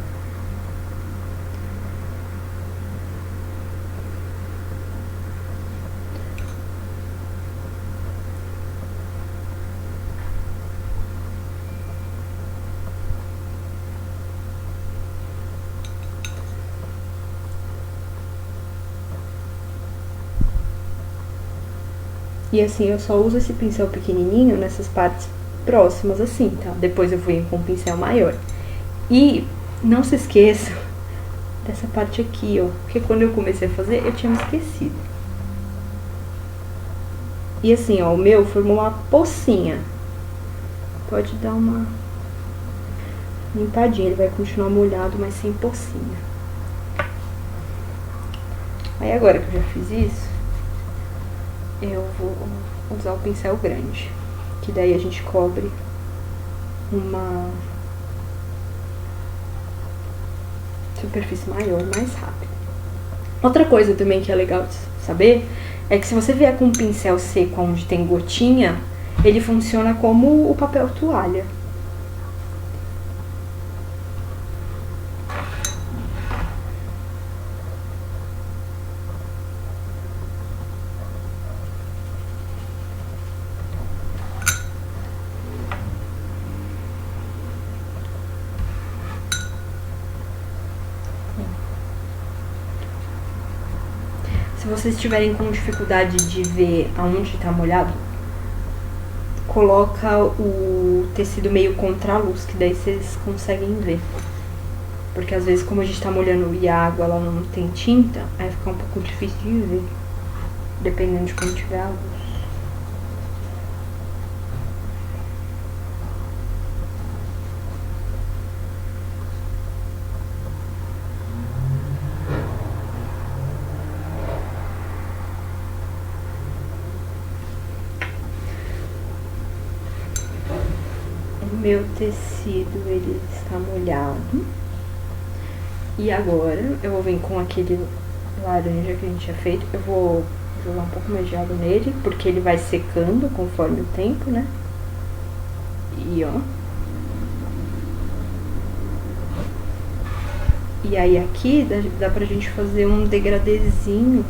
E assim, eu só uso esse pincel pequenininho nessas partes próximas assim, tá? Depois eu vou com um pincel maior. E não se esqueça dessa parte aqui, ó. Porque quando eu comecei a fazer, eu tinha me esquecido. E assim, ó, o meu formou uma pocinha. Pode dar uma limpadinha, ele vai continuar molhado, mas sem pocinha. Aí agora que eu já fiz isso, eu vou usar o pincel grande, que daí a gente cobre uma superfície maior, mais rápido. Outra coisa também que é legal de saber é que se você vier com um pincel seco onde tem gotinha, ele funciona como o papel toalha. Se vocês estiverem com dificuldade de ver aonde está molhado, coloca o tecido meio contra a luz, que daí vocês conseguem ver. Porque às vezes, como a gente está molhando e a água ela não tem tinta, aí fica um pouco difícil de ver, dependendo de como tiver a luz. Meu tecido ele está molhado. E agora eu vou vir com aquele laranja que a gente tinha feito. Eu vou jogar um pouco mais de água nele, porque ele vai secando conforme o tempo, né? E ó. E aí aqui dá pra gente fazer um degradêzinho.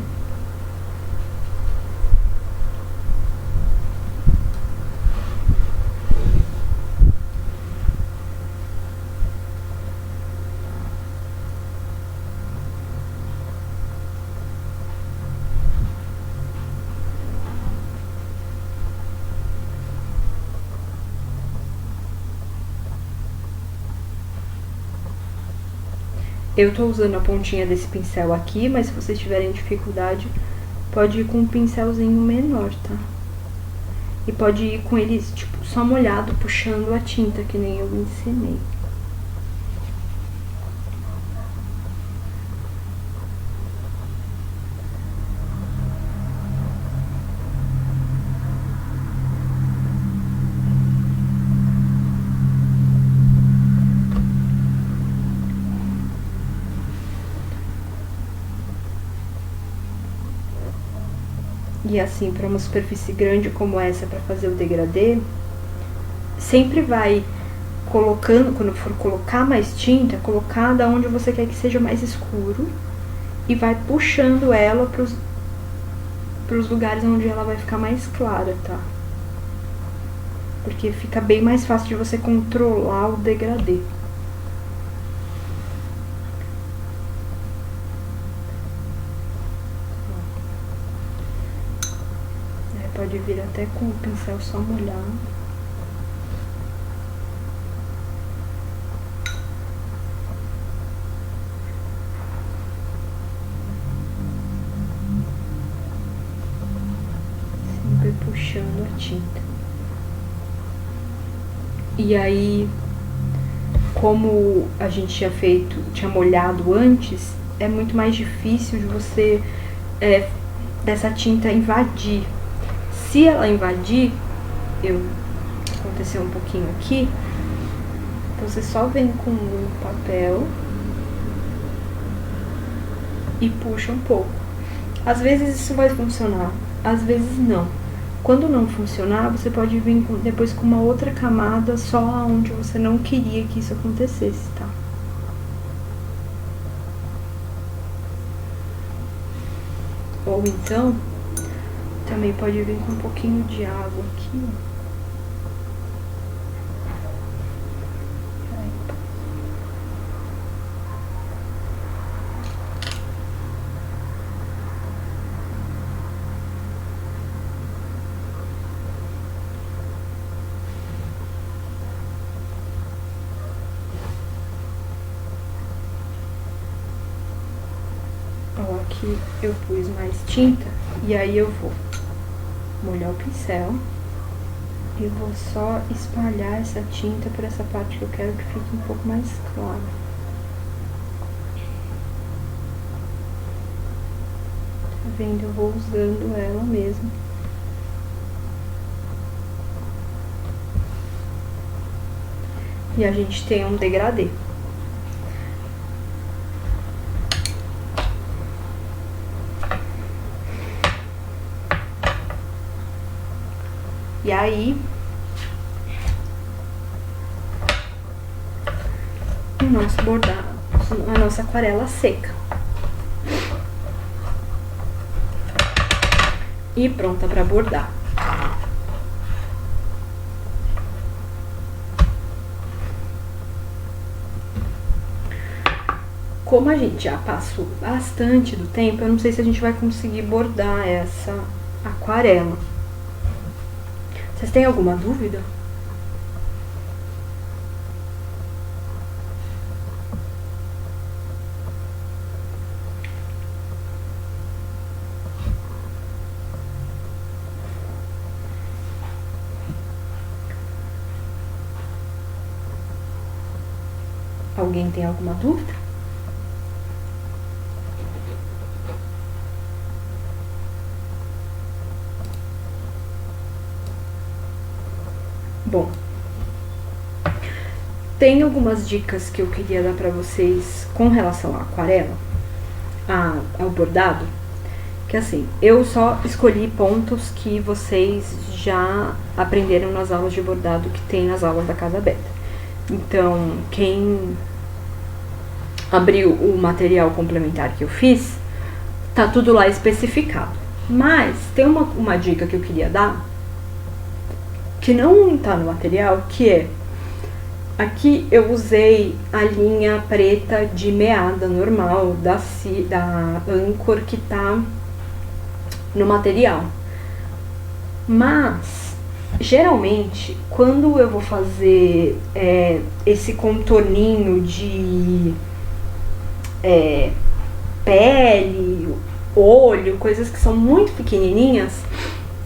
Eu tô usando a pontinha desse pincel aqui, mas se vocês tiverem dificuldade, pode ir com um pincelzinho menor, tá? E pode ir com ele, tipo, só molhado, puxando a tinta, que nem eu ensinei. E assim, para uma superfície grande como essa, para fazer o degradê, sempre vai colocando, quando for colocar mais tinta, colocar da onde você quer que seja mais escuro e vai puxando ela pros lugares onde ela vai ficar mais clara, tá? Porque fica bem mais fácil de você controlar o degradê. Pode vir até com o pincel só molhado. Sempre puxando a tinta. E aí, como a gente tinha molhado antes, é muito mais difícil de você dessa tinta invadir. Se ela invadir, aconteceu um pouquinho aqui. Então você só vem com o papel e puxa um pouco. Às vezes isso vai funcionar, às vezes não. Quando não funcionar, você pode vir depois com uma outra camada só onde você não queria que isso acontecesse, tá? Ou então, também pode vir com um pouquinho de água aqui, ó. Ó, aqui eu pus mais tinta e aí eu vou molhar o pincel e vou só espalhar essa tinta por essa parte que eu quero que fique um pouco mais clara. Tá vendo? Eu vou usando ela mesmo. E a gente tem um degradê. E aí, o nosso bordado, a nossa aquarela seca. E pronta para bordar. Como a gente já passou bastante do tempo, eu não sei se a gente vai conseguir bordar essa aquarela. Vocês têm alguma dúvida? Alguém tem alguma dúvida? Bom, tem algumas dicas que eu queria dar pra vocês com relação à aquarela, ao bordado, que assim, eu só escolhi pontos que vocês já aprenderam nas aulas de bordado que tem nas aulas da Casa Beta. Então, quem abriu o material complementar que eu fiz, tá tudo lá especificado. Mas tem uma dica que eu queria dar, que não tá no material, que é, aqui eu usei a linha preta de meada normal da Anchor que tá no material. Mas geralmente, quando eu vou fazer esse contorninho de pele, olho, coisas que são muito pequenininhas,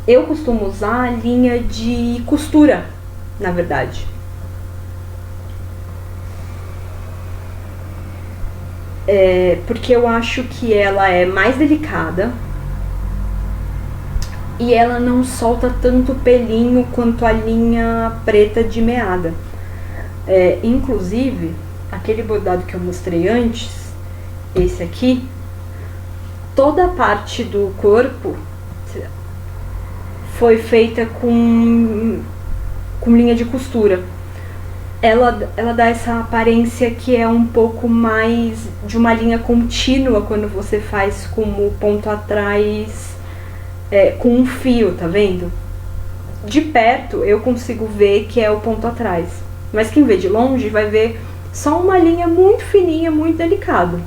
eu costumo usar a linha de costura, na verdade. Porque eu acho que ela é mais delicada e ela não solta tanto pelinho quanto a linha preta de meada. Inclusive, aquele bordado que eu mostrei antes, esse aqui, toda a parte do corpo foi feita com linha de costura. Ela dá essa aparência que é um pouco mais de uma linha contínua quando você faz com o ponto atrás, com um fio, tá vendo? De perto eu consigo ver que é o ponto atrás, mas quem vê de longe vai ver só uma linha muito fininha, muito delicada.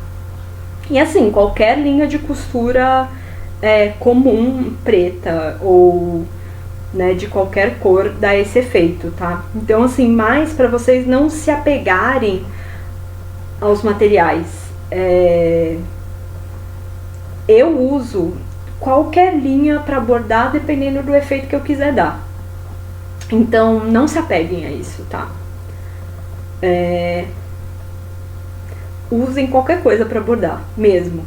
E assim, qualquer linha de costura comum, preta ou de qualquer cor, dá esse efeito, tá? Então assim, mais para vocês não se apegarem aos materiais. Eu uso qualquer linha para bordar dependendo do efeito que eu quiser dar. Então não se apeguem a isso, tá? Usem qualquer coisa para bordar, mesmo.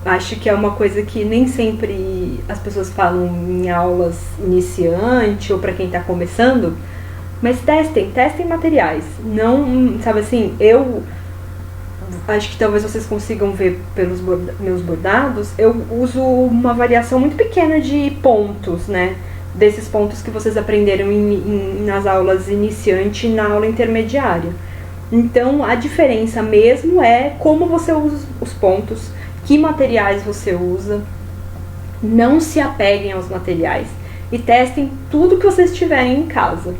Acho que é uma coisa que nem sempre que as pessoas falam em aulas iniciante ou para quem está começando, mas testem materiais. Não, sabe assim, eu acho que talvez vocês consigam ver pelos meus bordados, eu uso uma variação muito pequena de pontos, né? Desses pontos que vocês aprenderam nas aulas iniciante e na aula intermediária. Então, a diferença mesmo é como você usa os pontos, que materiais você usa. Não se apeguem aos materiais e testem tudo que vocês tiverem em casa.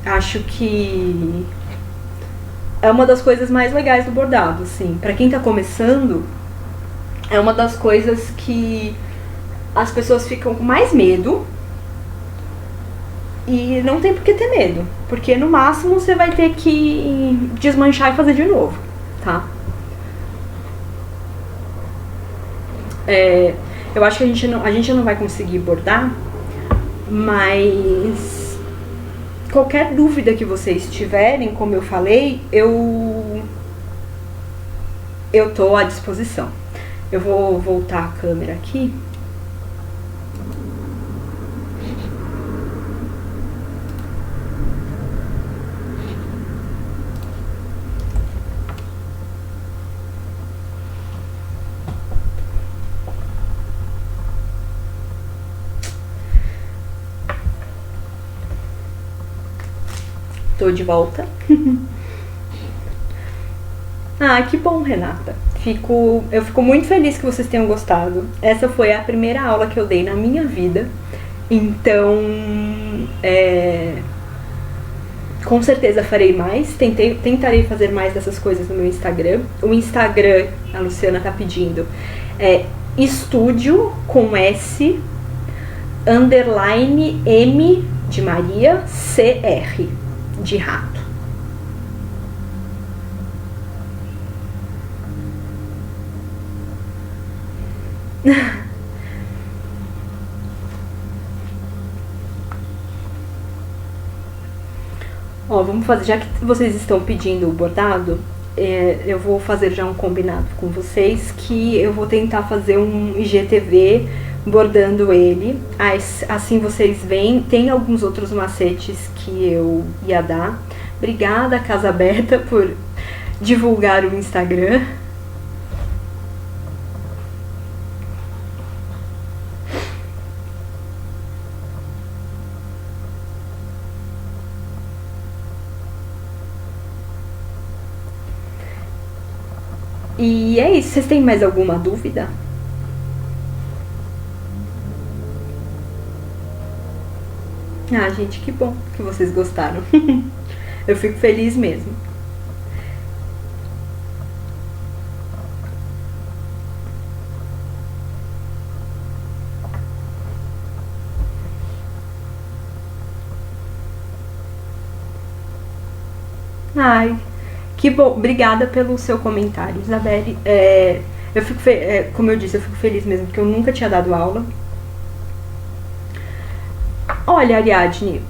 Acho que é uma das coisas mais legais do bordado, assim. Pra quem tá começando, é uma das coisas que as pessoas ficam com mais medo. E não tem por que ter medo, porque no máximo você vai ter que desmanchar e fazer de novo, tá? Eu acho que a gente não vai conseguir bordar, mas qualquer dúvida que vocês tiverem, como eu falei, eu tô à disposição. Eu vou voltar a câmera aqui. Tô de volta. Que bom, Renata. Eu fico muito feliz que vocês tenham gostado. Essa foi a primeira aula que eu dei na minha vida. Então, com certeza farei mais. Tentarei fazer mais dessas coisas no meu Instagram. O Instagram, a Luciana tá pedindo, é estúdio com S _ M de Maria CR de rato. Vamos fazer, já que vocês estão pedindo o bordado, eu vou fazer já um combinado com vocês que eu vou tentar fazer um IGTV bordando ele, assim vocês veem. Tem alguns outros macetes que eu ia dar. Obrigada, Casa Beta, por divulgar o Instagram. E é isso. Vocês têm mais alguma dúvida? Gente, que bom que vocês gostaram. Eu fico feliz mesmo. Que bom. Obrigada pelo seu comentário, Isabelle. Como eu disse, eu fico feliz mesmo, porque eu nunca tinha dado aula. Olha, Ariadne,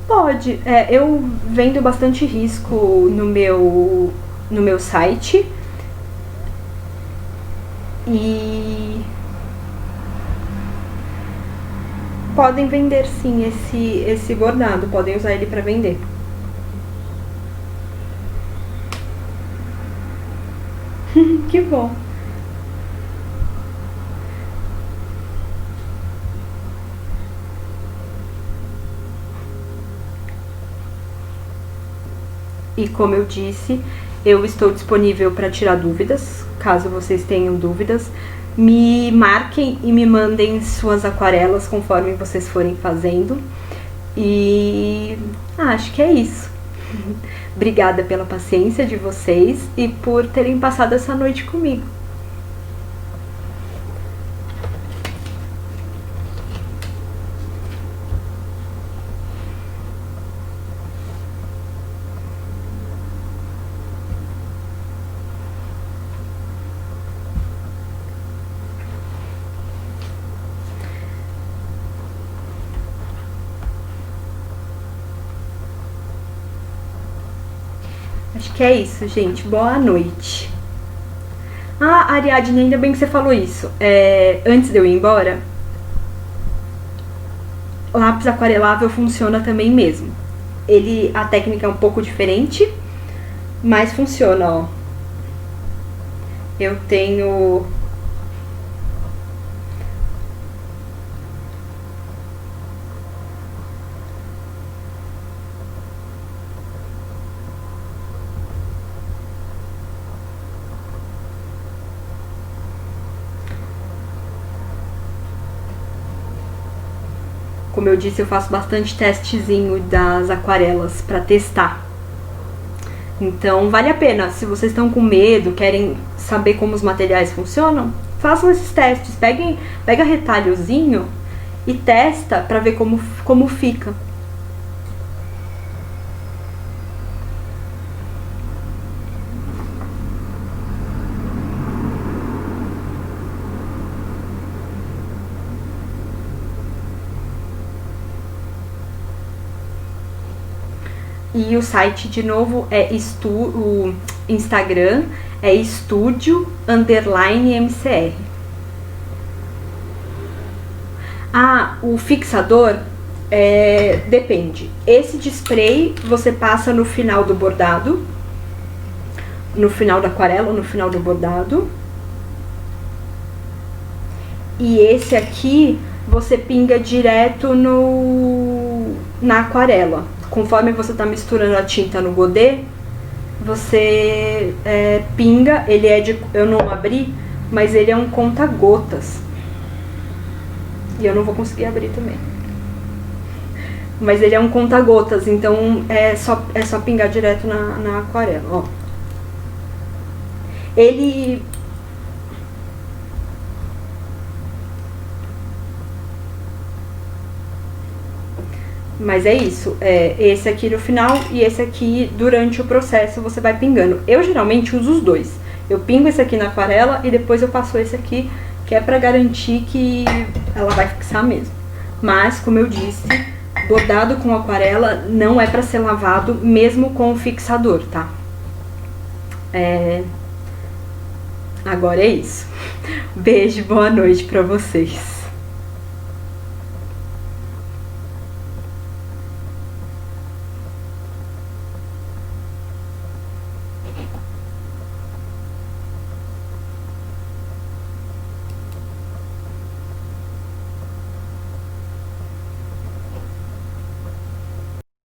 pode. Eu vendo bastante risco no meu site. E podem vender sim esse bordado, podem usar ele para vender. Que bom. E como eu disse, eu estou disponível para tirar dúvidas, caso vocês tenham dúvidas. Me marquem e me mandem suas aquarelas conforme vocês forem fazendo. E acho que é isso. Obrigada pela paciência de vocês e por terem passado essa noite comigo. Acho que é isso, gente. Boa noite. Ah, Ariadne, ainda bem que você falou isso. Antes de eu ir embora, lápis aquarelável funciona também mesmo. A técnica é um pouco diferente, mas funciona, ó. Eu tenho... Como eu disse, eu faço bastante testezinho das aquarelas para testar. Então vale a pena. Se vocês estão com medo, querem saber como os materiais funcionam, façam esses testes. Pega retalhozinho e testa para ver como fica. E o site, de novo, o Instagram é estúdio_MCR. Ah, o fixador depende. Esse de spray você passa no final do bordado, no final da aquarela ou no final do bordado. E esse aqui você pinga direto na aquarela. Conforme você tá misturando a tinta no godê, você pinga. Ele eu não abri, mas ele é um conta-gotas. E eu não vou conseguir abrir também. Mas ele é um conta-gotas, então é só pingar direto na aquarela, ó. Ele... Mas é isso, esse aqui no final e esse aqui durante o processo você vai pingando. Eu geralmente uso os dois. Eu pingo esse aqui na aquarela e depois eu passo esse aqui, que é pra garantir que ela vai fixar mesmo. Mas, como eu disse, bordado com aquarela não é pra ser lavado mesmo com o fixador, tá? Agora é isso. Beijo, boa noite pra vocês.